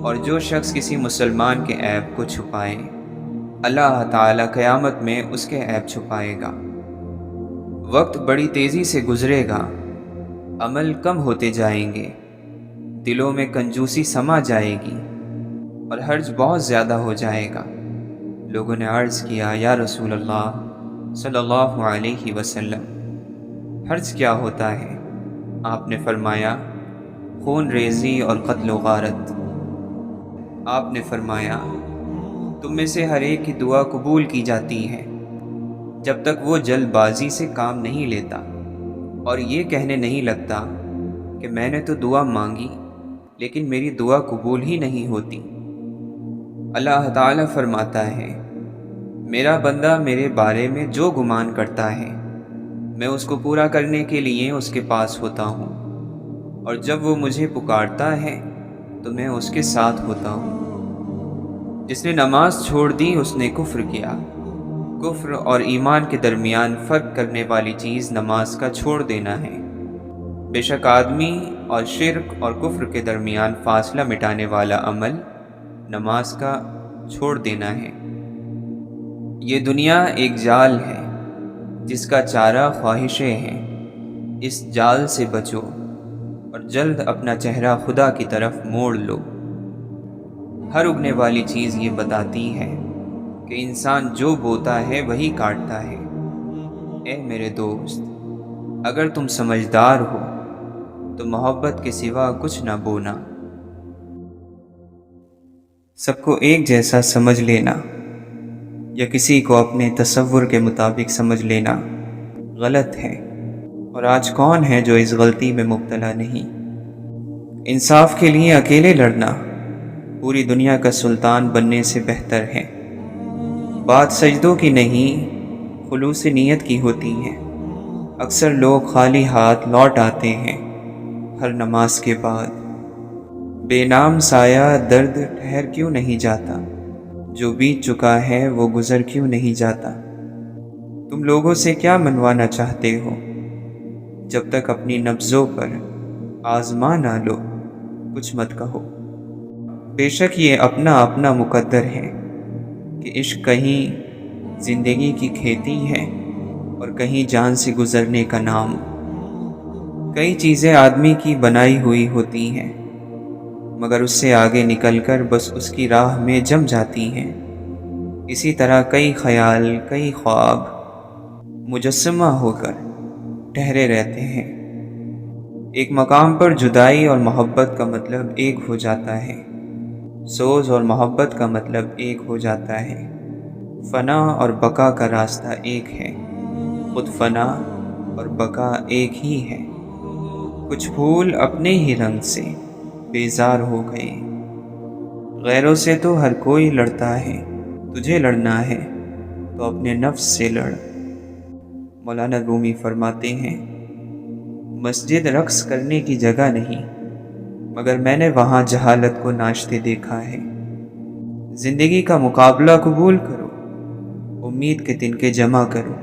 A: اور جو شخص کسی مسلمان کے عیب کو چھپائے، اللہ تعالیٰ قیامت میں اس کے عیب چھپائے گا۔ وقت بڑی تیزی سے گزرے گا، عمل کم ہوتے جائیں گے، دلوں میں کنجوسی سما جائے گی اور حرج بہت زیادہ ہو جائے گا۔ لوگوں نے عرض کیا، یا رسول اللہ صلی اللہ علیہ وسلم، حرج کیا ہوتا ہے؟ آپ نے فرمایا، خون ریزی اور قتل و غارت۔ آپ نے فرمایا، تم میں سے ہر ایک کی دعا قبول کی جاتی ہے جب تک وہ جلد بازی سے کام نہیں لیتا۔ اور یہ کہنے نہیں لگتا کہ میں نے تو دعا مانگی لیکن میری دعا قبول ہی نہیں ہوتی۔ اللہ تعالیٰ فرماتا ہے، میرا بندہ میرے بارے میں جو گمان کرتا ہے میں اس کو پورا کرنے کے لیے اس کے پاس ہوتا ہوں، اور جب وہ مجھے پکارتا ہے تو میں اس کے ساتھ ہوتا ہوں۔ جس نے نماز چھوڑ دی اس نے کفر کیا۔ کفر اور ایمان کے درمیان فرق کرنے والی چیز نماز کا چھوڑ دینا ہے۔ بے شک آدمی اور شرک اور کفر کے درمیان فاصلہ مٹانے والا عمل نماز کا چھوڑ دینا ہے۔ یہ دنیا ایک جال ہے جس کا چارہ خواہشیں ہیں، اس جال سے بچو اور جلد اپنا چہرہ خدا کی طرف موڑ لو۔ ہر اگنے والی چیز یہ بتاتی ہے کہ انسان جو بوتا ہے وہی کاٹتا ہے۔ اے میرے دوست، اگر تم سمجھدار ہو تو محبت کے سوا کچھ نہ بونا۔ سب کو ایک جیسا سمجھ لینا یا کسی کو اپنے تصور کے مطابق سمجھ لینا غلط ہے، اور آج کون ہے جو اس غلطی میں مبتلا نہیں؟ انصاف کے لیے اکیلے لڑنا پوری دنیا کا سلطان بننے سے بہتر ہے۔ بات سجدوں کی نہیں، خلوص نیت کی ہوتی ہے۔ اکثر لوگ خالی ہاتھ لوٹ آتے ہیں ہر نماز کے بعد۔ بے نام سایہ درد ٹھہر کیوں نہیں جاتا؟ جو بیت چکا ہے وہ گزر کیوں نہیں جاتا؟ تم لوگوں سے کیا منوانا چاہتے ہو؟ جب تک اپنی نبضوں پر آزما نہ لو کچھ مت کہو۔ بے شک یہ اپنا اپنا مقدر ہے کہ عشق کہیں زندگی کی کھیتی ہے اور کہیں جان سے گزرنے کا نام۔ کئی چیزیں آدمی کی بنائی ہوئی ہوتی ہیں مگر اس سے آگے نکل کر بس اس کی راہ میں جم جاتی ہیں۔ اسی طرح کئی خیال، کئی خواب مجسمہ ہو کر ٹھہرے رہتے ہیں۔ ایک مقام پر جدائی اور محبت کا مطلب ایک ہو جاتا ہے، سوز اور محبت کا مطلب ایک ہو جاتا ہے۔ فنا اور بقا کا راستہ ایک ہے، خود فنا اور بقا ایک ہی ہے۔ کچھ پھول اپنے ہی رنگ سے بیزار ہو گئے۔ غیروں سے تو ہر کوئی لڑتا ہے، تجھے لڑنا ہے تو اپنے نفس سے لڑ۔ مولانا رومی فرماتے ہیں، مسجد رقص کرنے کی جگہ نہیں مگر میں نے وہاں جہالت کو ناچتے دیکھا ہے۔ زندگی کا مقابلہ قبول کرو، امید کے تنکے جمع کرو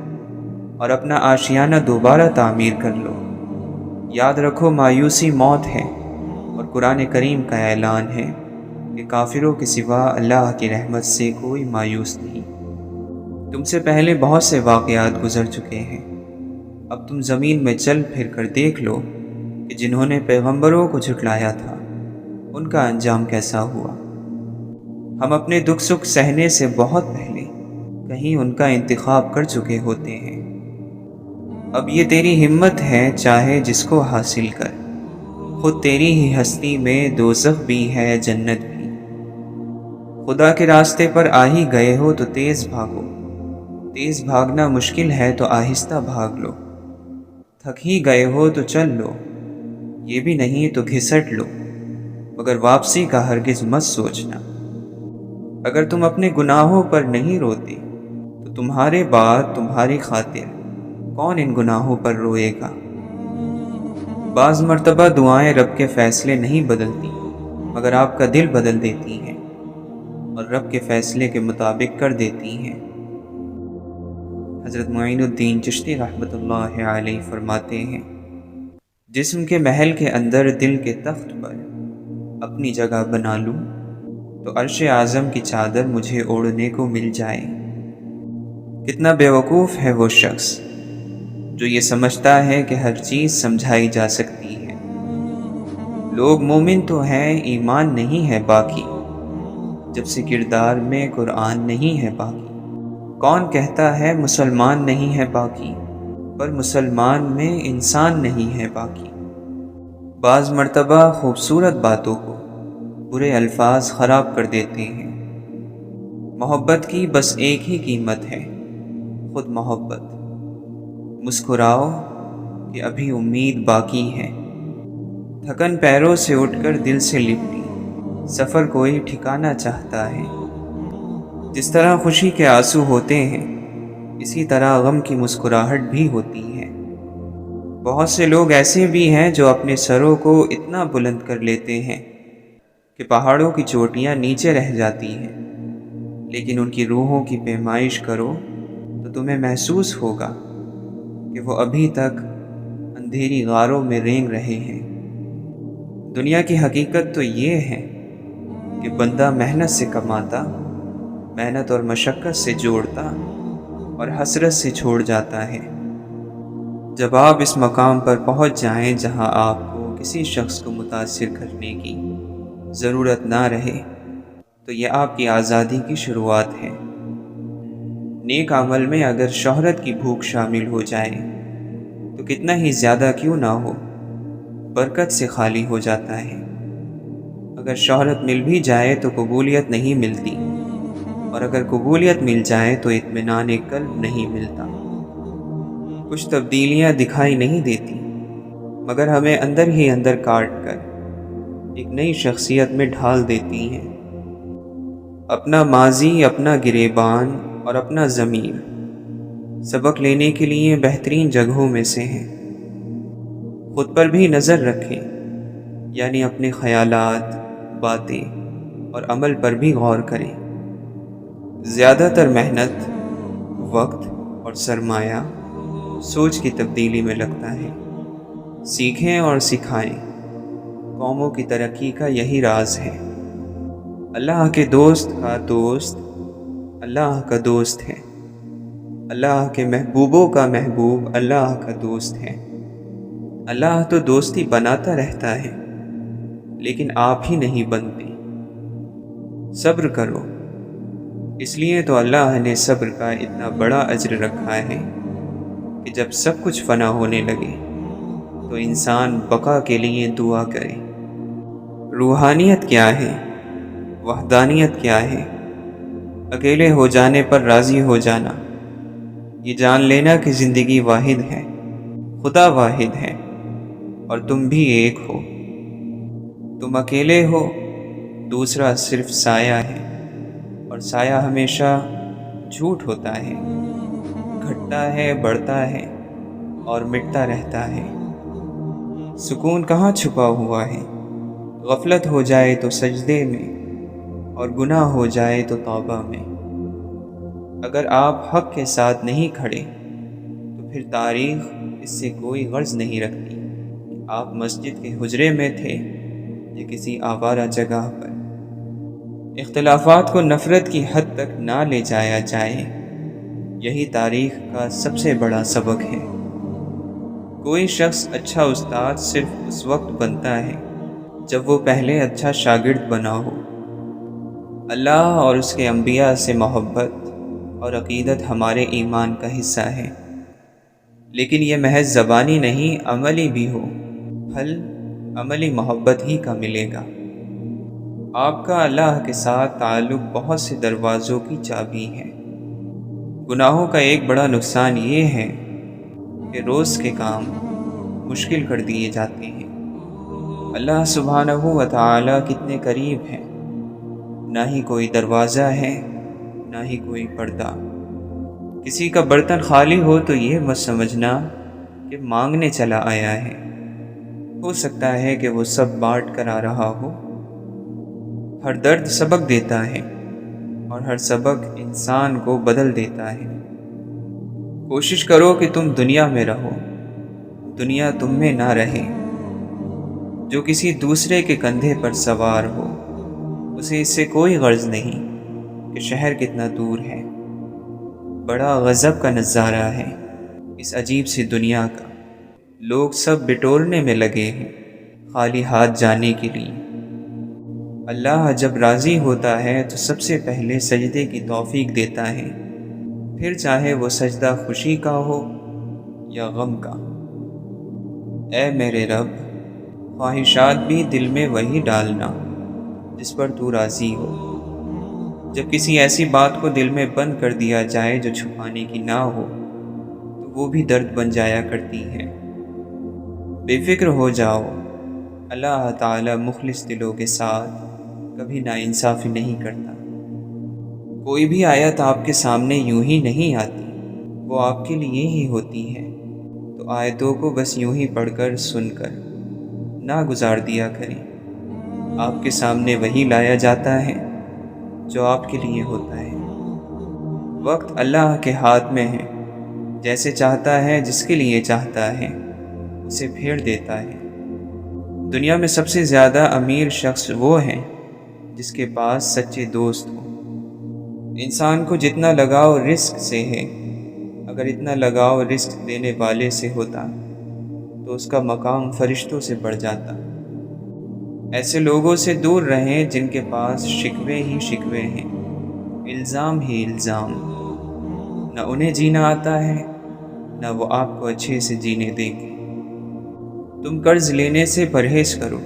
A: اور اپنا آشیانہ دوبارہ تعمیر کر لو۔ یاد رکھو مایوسی موت ہے، اور قرآن کریم کا اعلان ہے کہ کافروں کے سوا اللہ کی رحمت سے کوئی مایوس نہیں۔ تم سے پہلے بہت سے واقعات گزر چکے ہیں، اب تم زمین میں چل پھر کر دیکھ لو کہ جنہوں نے پیغمبروں کو جھٹلایا تھا ان کا انجام کیسا ہوا۔ ہم اپنے دکھ سکھ سہنے سے بہت پہلے کہیں ان کا انتخاب کر چکے ہوتے ہیں۔ اب یہ تیری ہمت ہے، چاہے جس کو حاصل کر، خود تیری ہی ہستی میں دوزخ بھی ہے جنت بھی۔ خدا کے راستے پر آ ہی گئے ہو تو تیز بھاگو، تیز بھاگنا مشکل ہے تو آہستہ بھاگ لو۔ تھک ہی گئے ہو تو چل لو، یہ بھی نہیں تو گھسٹ لو، مگر واپسی کا ہرگز مت سوچنا۔ اگر تم اپنے گناہوں پر نہیں روتے تو تمہارے بعد تمہاری خاطر کون ان گناہوں پر روئے گا؟ بعض مرتبہ دعائیں رب کے فیصلے نہیں بدلتی مگر آپ کا دل بدل دیتی ہیں اور رب کے فیصلے کے مطابق کر دیتی ہیں۔ حضرت معین الدین چشتی رحمۃ اللہ علیہ فرماتے ہیں، جسم کے محل کے اندر دل کے تخت پر اپنی جگہ بنا لوں تو عرش اعظم کی چادر مجھے اوڑھنے کو مل جائے۔ کتنا بیوقوف ہے وہ شخص جو یہ سمجھتا ہے کہ ہر چیز سمجھائی جا سکتی ہے۔ لوگ مومن تو ہیں، ایمان نہیں ہے باقی، جب سے کردار میں قرآن نہیں ہے باقی۔ کون کہتا ہے مسلمان نہیں ہے باقی، پر مسلمان میں انسان نہیں ہے باقی۔ بعض مرتبہ خوبصورت باتوں کو برے الفاظ خراب کر دیتے ہیں۔ محبت کی بس ایک ہی قیمت ہے، خود محبت۔ مسکراؤ کہ ابھی امید باقی ہے۔ تھکن پیروں سے اٹھ کر دل سے لپٹی، سفر کوئی ٹھکانا چاہتا ہے۔ جس طرح خوشی کے آنسو ہوتے ہیں، اسی طرح غم کی مسکراہٹ بھی ہوتی ہے۔ بہت سے لوگ ایسے بھی ہیں جو اپنے سروں کو اتنا بلند کر لیتے ہیں کہ پہاڑوں کی چوٹیاں نیچے رہ جاتی ہیں، لیکن ان کی روحوں کی پیمائش کرو تو تمہیں محسوس ہوگا کہ وہ ابھی تک اندھیری غاروں میں رینگ رہے ہیں۔ دنیا کی حقیقت تو یہ ہے کہ بندہ محنت سے کماتا، محنت اور مشقت سے جوڑتا اور حسرت سے چھوڑ جاتا ہے۔ جب آپ اس مقام پر پہنچ جائیں جہاں آپ کو کسی شخص کو متاثر کرنے کی ضرورت نہ رہے، تو یہ آپ کی آزادی کی شروعات ہے۔ نیک عمل میں اگر شہرت کی بھوک شامل ہو جائے تو کتنا ہی زیادہ کیوں نہ ہو، برکت سے خالی ہو جاتا ہے۔ اگر شہرت مل بھی جائے تو قبولیت نہیں ملتی، اور اگر قبولیت مل جائے تو اطمینان قلب نہیں ملتا۔ کچھ تبدیلیاں دکھائی نہیں دیتی، مگر ہمیں اندر ہی اندر کاٹ کر ایک نئی شخصیت میں ڈھال دیتی ہیں۔ اپنا ماضی، اپنا گریبان اور اپنا ضمیر سبق لینے کے لیے بہترین جگہوں میں سے ہیں۔ خود پر بھی نظر رکھیں، یعنی اپنے خیالات، باتیں اور عمل پر بھی غور کریں۔ زیادہ تر محنت، وقت اور سرمایہ سوچ کی تبدیلی میں لگتا ہے۔ سیکھیں اور سکھائیں، قوموں کی ترقی کا یہی راز ہے۔ اللہ کے دوست کا دوست اللہ کا دوست ہے، اللہ کے محبوبوں کا محبوب اللہ کا دوست ہے۔ اللہ تو دوستی بناتا رہتا ہے، لیکن آپ ہی نہیں بنتے۔ صبر کرو، اس لیے تو اللہ نے صبر کا اتنا بڑا اجر رکھا ہے کہ جب سب کچھ فنا ہونے لگے تو انسان بقا کے لیے دعا کرے۔ روحانیت کیا ہے؟ وحدانیت کیا ہے؟ اکیلے ہو جانے پر راضی ہو جانا، یہ جان لینا کہ زندگی واحد ہے، خدا واحد ہے اور تم بھی ایک ہو۔ تم اکیلے ہو، دوسرا صرف سایہ ہے، اور سایہ ہمیشہ جھوٹ ہوتا ہے، گھٹتا ہے، بڑھتا ہے اور مٹتا رہتا ہے۔ سکون کہاں چھپا ہوا ہے؟ غفلت ہو جائے تو سجدے میں، اور گناہ ہو جائے تو توبہ میں۔ اگر آپ حق کے ساتھ نہیں کھڑے تو پھر تاریخ اس سے کوئی غرض نہیں رکھتی کہ آپ مسجد کے حجرے میں تھے یا کسی آوارہ جگہ پر۔ اختلافات کو نفرت کی حد تک نہ لے جایا جائے، یہی تاریخ کا سب سے بڑا سبق ہے۔ کوئی شخص اچھا استاد صرف اس وقت بنتا ہے جب وہ پہلے اچھا شاگرد بنا ہو۔ اللہ اور اس کے انبیاء سے محبت اور عقیدت ہمارے ایمان کا حصہ ہے، لیکن یہ محض زبانی نہیں، عملی بھی ہو، پھل عملی محبت ہی کا ملے گا۔ آپ کا اللہ کے ساتھ تعلق بہت سے دروازوں کی چابی ہے۔ گناہوں کا ایک بڑا نقصان یہ ہے کہ روز کے کام مشکل کر دیے جاتے ہیں۔ اللہ سبحانہ و تعالی کتنے قریب ہیں، نہ ہی کوئی دروازہ ہے، نہ ہی کوئی پردہ۔ کسی کا برتن خالی ہو تو یہ مت سمجھنا کہ مانگنے چلا آیا ہے، ہو سکتا ہے کہ وہ سب بانٹ کر آ رہا ہو۔ ہر درد سبق دیتا ہے، اور ہر سبق انسان کو بدل دیتا ہے۔ کوشش کرو کہ تم دنیا میں رہو، دنیا تم میں نہ رہے۔ جو کسی دوسرے کے کندھے پر سوار ہو، اسے اس سے کوئی غرض نہیں کہ شہر کتنا دور ہے۔ بڑا غضب کا نظارہ ہے اس عجیب سی دنیا کا۔ لوگ سب بٹورنے میں لگے ہیں خالی ہاتھ جانے کے لیے۔ اللہ جب راضی ہوتا ہے تو سب سے پہلے سجدے کی توفیق دیتا ہے، پھر چاہے وہ سجدہ خوشی کا ہو یا غم کا۔ اے میرے رب، خواہشات بھی دل میں وہی ڈالنا جس پر تو راضی ہو۔ جب کسی ایسی بات کو دل میں بند کر دیا جائے جو چھپانے کی نہ ہو، تو وہ بھی درد بن جایا کرتی ہے۔ بے فکر ہو جاؤ، اللہ تعالی مخلص دلوں کے ساتھ کبھی ناانصافی نہیں کرتا۔ کوئی بھی آیت آپ کے سامنے یوں ہی نہیں آتی، وہ آپ کے لیے ہی ہوتی ہے، تو آیتوں کو بس یوں ہی پڑھ کر سن کر نہ گزار دیا کریں۔ آپ کے سامنے وہی لایا جاتا ہے جو آپ کے لیے ہوتا ہے۔ وقت اللہ کے ہاتھ میں ہے، جیسے چاہتا ہے، جس کے لیے چاہتا ہے اسے پھیر دیتا ہے۔ دنیا میں سب سے زیادہ امیر شخص وہ ہے جس کے پاس سچے دوست ہوں۔ انسان کو جتنا لگاؤ رزق سے ہے، اگر اتنا لگاؤ رزق دینے والے سے ہوتا تو اس کا مقام فرشتوں سے بڑھ جاتا۔ ایسے لوگوں سے دور رہیں جن کے پاس شکوے ہی شکوے ہیں، الزام ہی الزام، نہ انہیں جینا آتا ہے نہ وہ آپ کو اچھے سے جینے دیں گے۔ تم قرض لینے سے پرہیز کرو،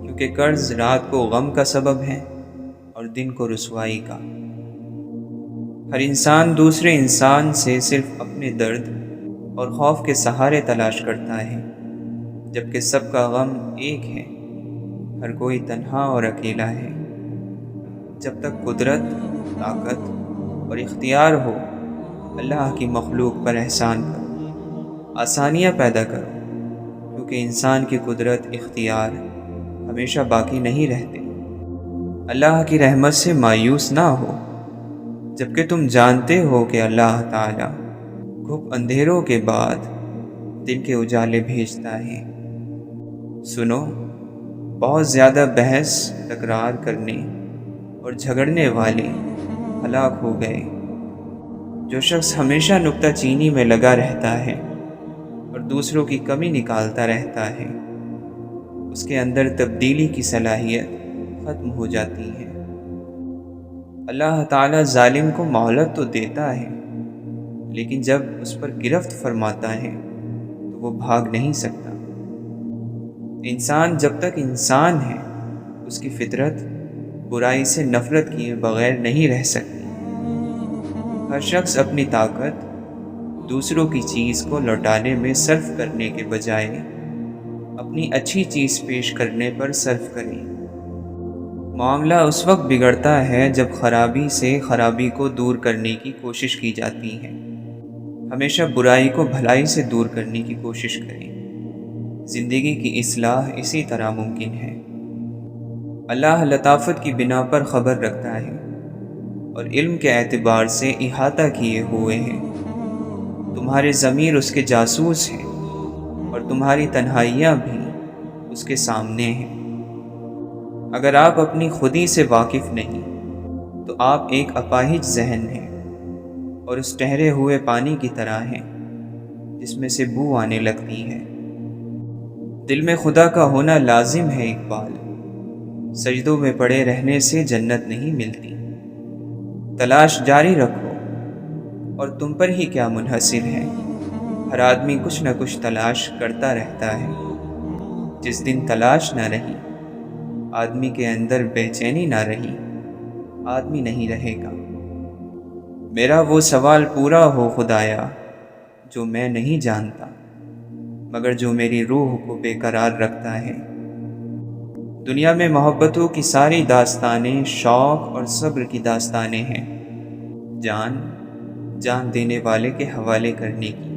A: کیونکہ قرض رات کو غم کا سبب ہے اور دن کو رسوائی کا۔ ہر انسان دوسرے انسان سے صرف اپنے درد اور خوف کے سہارے تلاش کرتا ہے، جبکہ سب کا غم ایک ہے، ہر کوئی تنہا اور اکیلا ہے۔ جب تک قدرت، طاقت اور اختیار ہو، اللہ کی مخلوق پر احسان کرو، آسانیاں پیدا کرو، کیونکہ انسان کی قدرت، اختیار ہمیشہ باقی نہیں رہتے۔ اللہ کی رحمت سے مایوس نہ ہو، جبکہ تم جانتے ہو کہ اللہ تعالی گھپ اندھیروں کے بعد دن کے اجالے بھیجتا ہے۔ سنو، بہت زیادہ بحث، تکرار کرنے اور جھگڑنے والے ہلاک ہو گئے۔ جو شخص ہمیشہ نکتہ چینی میں لگا رہتا ہے اور دوسروں کی کمی نکالتا رہتا ہے، اس کے اندر تبدیلی کی صلاحیت ختم ہو جاتی ہے۔ اللہ تعالیٰ ظالم کو مہلت تو دیتا ہے، لیکن جب اس پر گرفت فرماتا ہے تو وہ بھاگ نہیں سکتا۔ انسان جب تک انسان ہے، اس کی فطرت برائی سے نفرت کیے بغیر نہیں رہ سکتی۔ ہر شخص اپنی طاقت دوسروں کی چیز کو لوٹانے میں صرف کرنے کے بجائے اپنی اچھی چیز پیش کرنے پر صرف کرے۔ معاملہ اس وقت بگڑتا ہے جب خرابی سے خرابی کو دور کرنے کی کوشش کی جاتی ہے۔ ہمیشہ برائی کو بھلائی سے دور کرنے کی کوشش کریں۔ زندگی کی اصلاح اسی طرح ممکن ہے۔ اللہ لطافت کی بنا پر خبر رکھتا ہے اور علم کے اعتبار سے احاطہ کیے ہوئے ہیں۔ تمہارے ضمیر اس کے جاسوس ہیں اور تمہاری تنہائیاں بھی اس کے سامنے ہیں۔ اگر آپ اپنی خودی سے واقف نہیں تو آپ ایک اپاہج ذہن ہیں اور اس ٹھہرے ہوئے پانی کی طرح ہیں جس میں سے بو آنے لگتی ہے۔ دل میں خدا کا ہونا لازم ہے اقبال، سجدوں میں پڑے رہنے سے جنت نہیں ملتی۔ تلاش جاری رکھو، اور تم پر ہی کیا منحصر ہے، ہر آدمی کچھ نہ کچھ تلاش کرتا رہتا ہے۔ جس دن تلاش نہ رہی، آدمی کے اندر بے چینی نہ رہی، آدمی نہیں رہے گا۔ میرا وہ سوال پورا ہو خدایا جو میں نہیں جانتا، مگر جو میری روح کو بے قرار رکھتا ہے۔ دنیا میں محبتوں کی ساری داستانیں شوق اور صبر کی داستانیں ہیں، جان دینے والے کے حوالے کرنے کی۔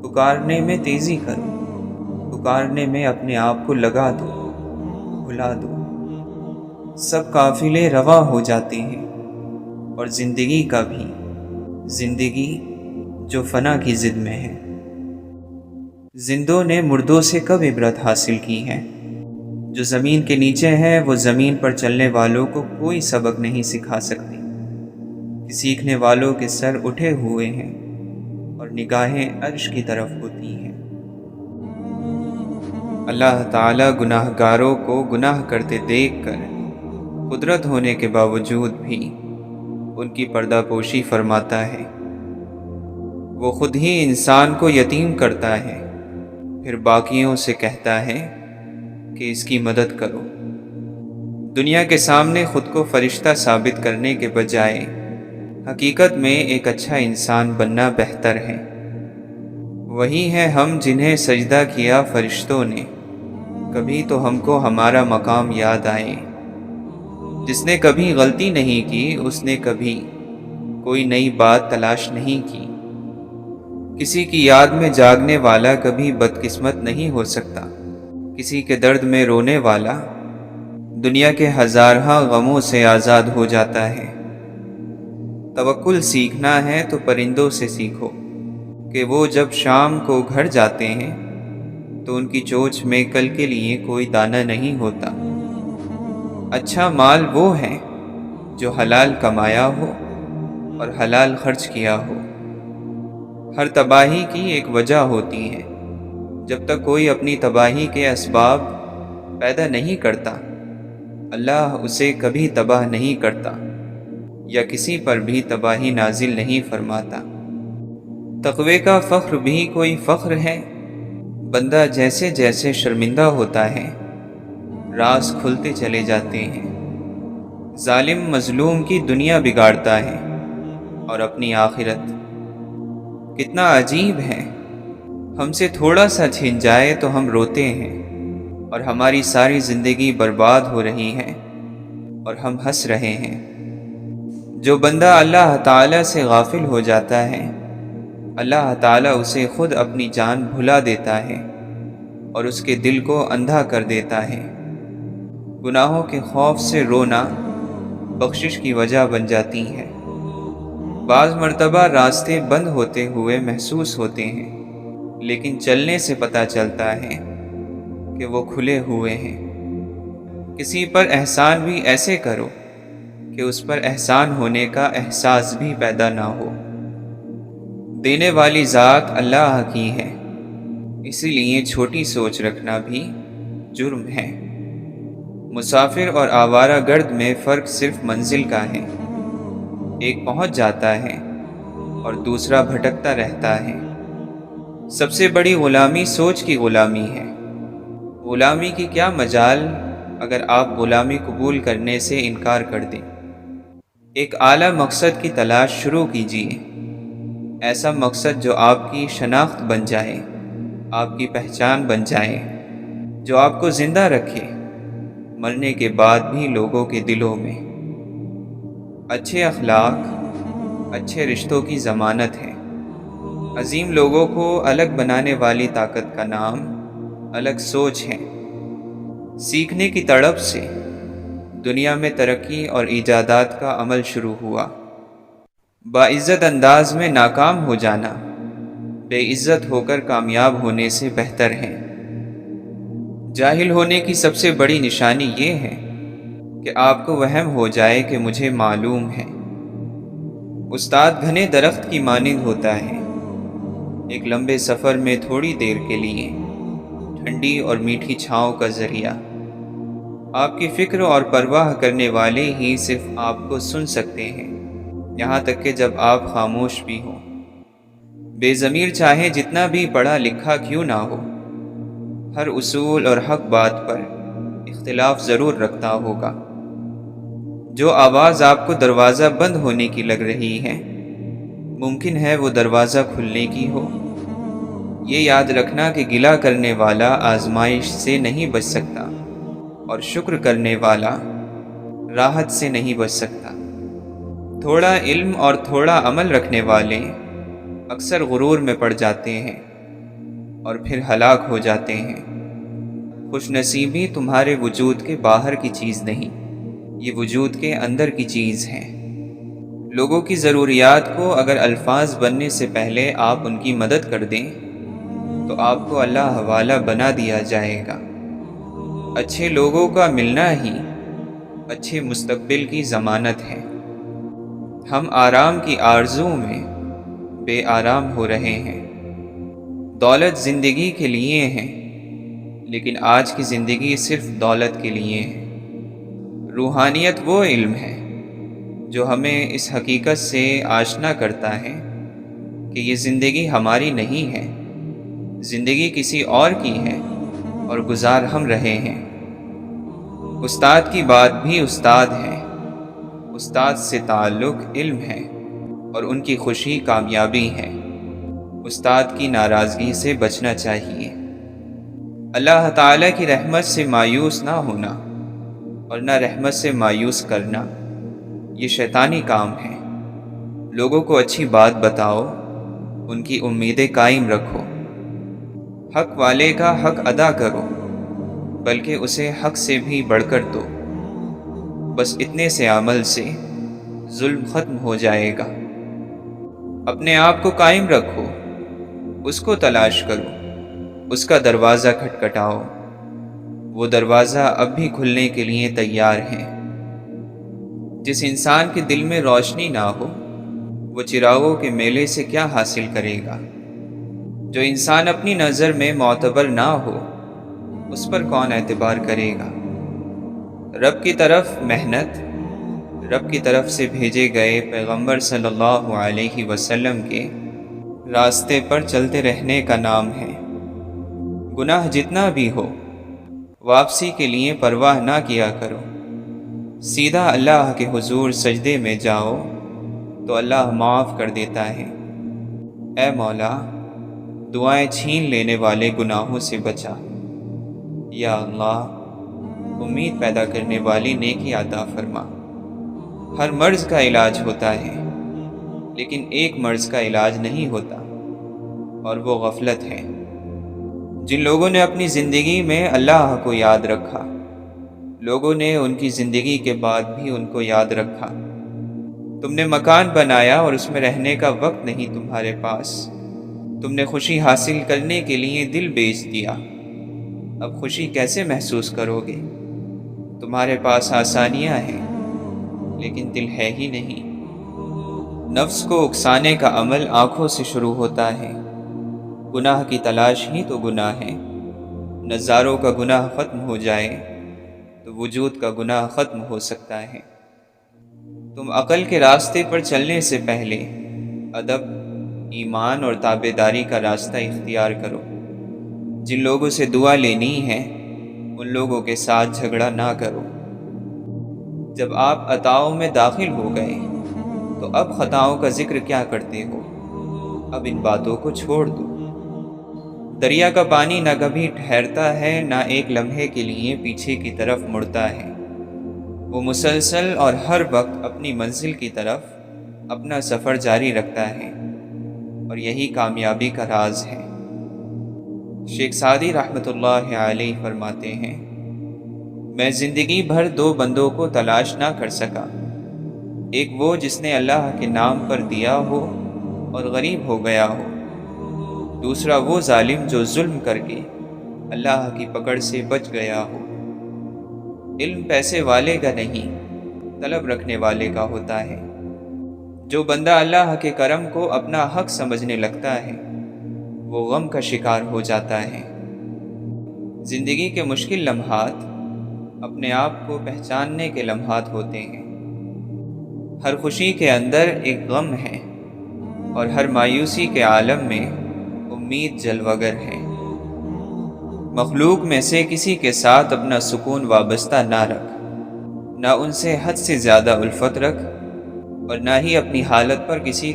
A: پکارنے میں تیزی کرو، پکارنے میں اپنے آپ کو لگا دو، بھلا دو۔ سب قافلے رواں ہو جاتے ہیں، اور زندگی کا بھی، زندگی جو فنا کی ضد میں ہے۔ زندوں نے مردوں سے کب عبرت حاصل کی ہے؟ جو زمین کے نیچے ہے وہ زمین پر چلنے والوں کو کوئی سبق نہیں سکھا سکتی۔ سیکھنے والوں کے سر اٹھے ہوئے ہیں اور نگاہیں عرش کی طرف ہوتی ہیں۔ اللہ تعالیٰ گناہ گاروں کو گناہ کرتے دیکھ کر قدرت ہونے کے باوجود بھی ان کی پردہ پوشی فرماتا ہے۔ وہ خود ہی انسان کو یتیم کرتا ہے، پھر باقیوں سے کہتا ہے کہ اس کی مدد کرو۔ دنیا کے سامنے خود کو فرشتہ ثابت کرنے کے بجائے حقیقت میں ایک اچھا انسان بننا بہتر ہے، وہی ہیں ہم جنہیں سجدہ کیا فرشتوں نے، کبھی تو ہم کو ہمارا مقام یاد آئے۔ جس نے کبھی غلطی نہیں کی اس نے کبھی کوئی نئی بات تلاش نہیں کی۔ کسی کی یاد میں جاگنے والا کبھی بدقسمت نہیں ہو سکتا۔ کسی کے درد میں رونے والا دنیا کے ہزارہا غموں سے آزاد ہو جاتا ہے۔ توکل سیکھنا ہے تو پرندوں سے سیکھو کہ وہ جب شام کو گھر جاتے ہیں تو ان کی چونچ میں کل کے لیے کوئی دانہ نہیں ہوتا۔ اچھا مال وہ ہے جو حلال کمایا ہو اور حلال خرچ کیا ہو۔ ہر تباہی کی ایک وجہ ہوتی ہے۔ جب تک کوئی اپنی تباہی کے اسباب پیدا نہیں کرتا، اللہ اسے کبھی تباہ نہیں کرتا یا کسی پر بھی تباہی نازل نہیں فرماتا۔ تقوی کا فخر بھی کوئی فخر ہے۔ بندہ جیسے جیسے شرمندہ ہوتا ہے راز کھلتے چلے جاتے ہیں۔ ظالم مظلوم کی دنیا بگاڑتا ہے اور اپنی آخرت۔ کتنا عجیب ہے، ہم سے تھوڑا سا چھن جائے تو ہم روتے ہیں اور ہماری ساری زندگی برباد ہو رہی ہے اور ہم ہنس رہے ہیں۔ جو بندہ اللہ تعالیٰ سے غافل ہو جاتا ہے، اللہ تعالیٰ اسے خود اپنی جان بھلا دیتا ہے اور اس کے دل کو اندھا کر دیتا ہے۔ گناہوں کے خوف سے رونا بخشش کی وجہ بن جاتی ہے۔ بعض مرتبہ راستے بند ہوتے ہوئے محسوس ہوتے ہیں، لیکن چلنے سے پتہ چلتا ہے کہ وہ کھلے ہوئے ہیں۔ کسی پر احسان بھی ایسے کرو کہ اس پر احسان ہونے کا احساس بھی پیدا نہ ہو۔ دینے والی ذات اللہ کی ہے، اسی لیے چھوٹی سوچ رکھنا بھی جرم ہے۔ مسافر اور آوارہ گرد میں فرق صرف منزل کا ہے۔ ایک پہنچ جاتا ہے اور دوسرا بھٹکتا رہتا ہے۔ سب سے بڑی غلامی سوچ کی غلامی ہے۔ غلامی کی کیا مجال اگر آپ غلامی قبول کرنے سے انکار کر دیں۔ ایک اعلیٰ مقصد کی تلاش شروع کیجیے، ایسا مقصد جو آپ کی شناخت بن جائے، آپ کی پہچان بن جائے، جو آپ کو زندہ رکھے مرنے کے بعد بھی لوگوں کے دلوں میں۔ اچھے اخلاق اچھے رشتوں کی ضمانت ہے۔ عظیم لوگوں کو الگ بنانے والی طاقت کا نام الگ سوچ ہے۔ سیکھنے کی تڑپ سے دنیا میں ترقی اور ایجادات کا عمل شروع ہوا۔ باعزت انداز میں ناکام ہو جانا بے عزت ہو کر کامیاب ہونے سے بہتر ہے۔ جاہل ہونے کی سب سے بڑی نشانی یہ ہے کہ آپ کو وہم ہو جائے کہ مجھے معلوم ہے۔ استاد گھنے درخت کی مانند ہوتا ہے، ایک لمبے سفر میں تھوڑی دیر کے لیے ٹھنڈی اور میٹھی چھاؤں کا ذریعہ۔ آپ کی فکر اور پرواہ کرنے والے ہی صرف آپ کو سن سکتے ہیں، یہاں تک کہ جب آپ خاموش بھی ہوں۔ بے ضمیر چاہے جتنا بھی پڑھا لکھا کیوں نہ ہو، ہر اصول اور حق بات پر اختلاف ضرور رکھتا ہوگا۔ جو آواز آپ کو دروازہ بند ہونے کی لگ رہی ہے، ممکن ہے وہ دروازہ کھلنے کی ہو۔ یہ یاد رکھنا کہ گلہ کرنے والا آزمائش سے نہیں بچ سکتا اور شکر کرنے والا راحت سے نہیں بچ سکتا۔ تھوڑا علم اور تھوڑا عمل رکھنے والے اکثر غرور میں پڑ جاتے ہیں اور پھر ہلاک ہو جاتے ہیں۔ خوش نصیبی تمہارے وجود کے باہر کی چیز نہیں، یہ وجود کے اندر کی چیز ہے۔ لوگوں کی ضروریات کو اگر الفاظ بننے سے پہلے آپ ان کی مدد کر دیں تو آپ کو اللہ حوالہ بنا دیا جائے گا۔ اچھے لوگوں کا ملنا ہی اچھے مستقبل کی ضمانت ہے۔ ہم آرام کی آرزو میں بے آرام ہو رہے ہیں۔ دولت زندگی کے لیے ہے، لیکن آج کی زندگی صرف دولت کے لیے ہے۔ روحانیت وہ علم ہے جو ہمیں اس حقیقت سے آشنا کرتا ہے کہ یہ زندگی ہماری نہیں ہے، زندگی کسی اور کی ہے اور گزار ہم رہے ہیں۔ استاد کی بات بھی استاد ہے، استاد سے تعلق علم ہے اور ان کی خوشی کامیابی ہے۔ استاد کی ناراضگی سے بچنا چاہیے۔ اللہ تعالیٰ کی رحمت سے مایوس نہ ہونا اور نہ رحمت سے مایوس کرنا، یہ شیطانی کام ہے۔ لوگوں کو اچھی بات بتاؤ، ان کی امیدیں قائم رکھو، حق والے کا حق ادا کرو، بلکہ اسے حق سے بھی بڑھ کر دو۔ بس اتنے سے عمل سے ظلم ختم ہو جائے گا۔ اپنے آپ کو قائم رکھو، اس کو تلاش کرو، اس کا دروازہ کھٹکھٹاؤ، وہ دروازہ اب بھی کھلنے کے لیے تیار ہے۔ جس انسان کے دل میں روشنی نہ ہو، وہ چراغوں کے میلے سے کیا حاصل کرے گا؟ جو انسان اپنی نظر میں معتبر نہ ہو، اس پر کون اعتبار کرے گا؟ رب کی طرف محنت، رب کی طرف سے بھیجے گئے پیغمبر صلی اللہ علیہ وسلم کے راستے پر چلتے رہنے کا نام ہے۔ گناہ جتنا بھی ہو، واپسی کے لیے پرواہ نہ کیا کرو۔ سیدھا اللہ کے حضور سجدے میں جاؤ تو اللہ معاف کر دیتا ہے۔ اے مولا، دعائیں چھین لینے والے گناہوں سے بچا۔ یا اللہ، امید پیدا کرنے والی نیکی عطا فرما۔ ہر مرض کا علاج ہوتا ہے، لیکن ایک مرض کا علاج نہیں ہوتا، اور وہ غفلت ہے۔ جن لوگوں نے اپنی زندگی میں اللہ کو یاد رکھا، لوگوں نے ان کی زندگی کے بعد بھی ان کو یاد رکھا۔ تم نے مکان بنایا اور اس میں رہنے کا وقت نہیں تمہارے پاس۔ تم نے خوشی حاصل کرنے کے لیے دل بیچ دیا۔ اب خوشی کیسے محسوس کرو گے؟ تمہارے پاس آسانیاں ہیں، لیکن دل ہے ہی نہیں۔ نفس کو اکسانے کا عمل آنکھوں سے شروع ہوتا ہے۔ گناہ کی تلاش ہی تو گناہ ہے۔ نظاروں کا گناہ ختم ہو جائے تو وجود کا گناہ ختم ہو سکتا ہے۔ تم عقل کے راستے پر چلنے سے پہلے ادب، ایمان اور تابعداری کا راستہ اختیار کرو۔ جن لوگوں سے دعا لینی ہے، ان لوگوں کے ساتھ جھگڑا نہ کرو۔ جب آپ عطاؤں میں داخل ہو گئے تو اب خطاؤں کا ذکر کیا کرتے ہو؟ اب ان باتوں کو چھوڑ دو۔ دریا کا پانی نہ کبھی ٹھہرتا ہے، نہ ایک لمحے کے لیے پیچھے کی طرف مڑتا ہے۔ وہ مسلسل اور ہر وقت اپنی منزل کی طرف اپنا سفر جاری رکھتا ہے، اور یہی کامیابی کا راز ہے۔ شیخ سعدی رحمۃ اللہ علیہ فرماتے ہیں، میں زندگی بھر دو بندوں کو تلاش نہ کر سکا، ایک وہ جس نے اللہ کے نام پر دیا ہو اور غریب ہو گیا ہو، دوسرا وہ ظالم جو ظلم کر کے اللہ کی پکڑ سے بچ گیا ہو۔ علم پیسے والے کا نہیں، طلب رکھنے والے کا ہوتا ہے۔ جو بندہ اللہ کے کرم کو اپنا حق سمجھنے لگتا ہے، وہ غم کا شکار ہو جاتا ہے۔ زندگی کے مشکل لمحات اپنے آپ کو پہچاننے کے لمحات ہوتے ہیں۔ ہر خوشی کے اندر ایک غم ہے، اور ہر مایوسی کے عالم میں امید جلوگر ہے۔ مخلوق میں سے کسی کے ساتھ اپنا سکون وابستہ نہ رکھ، نہ ان سے حد سے زیادہ الفت رکھ، اور نہ ہی اپنی حالت پر کسی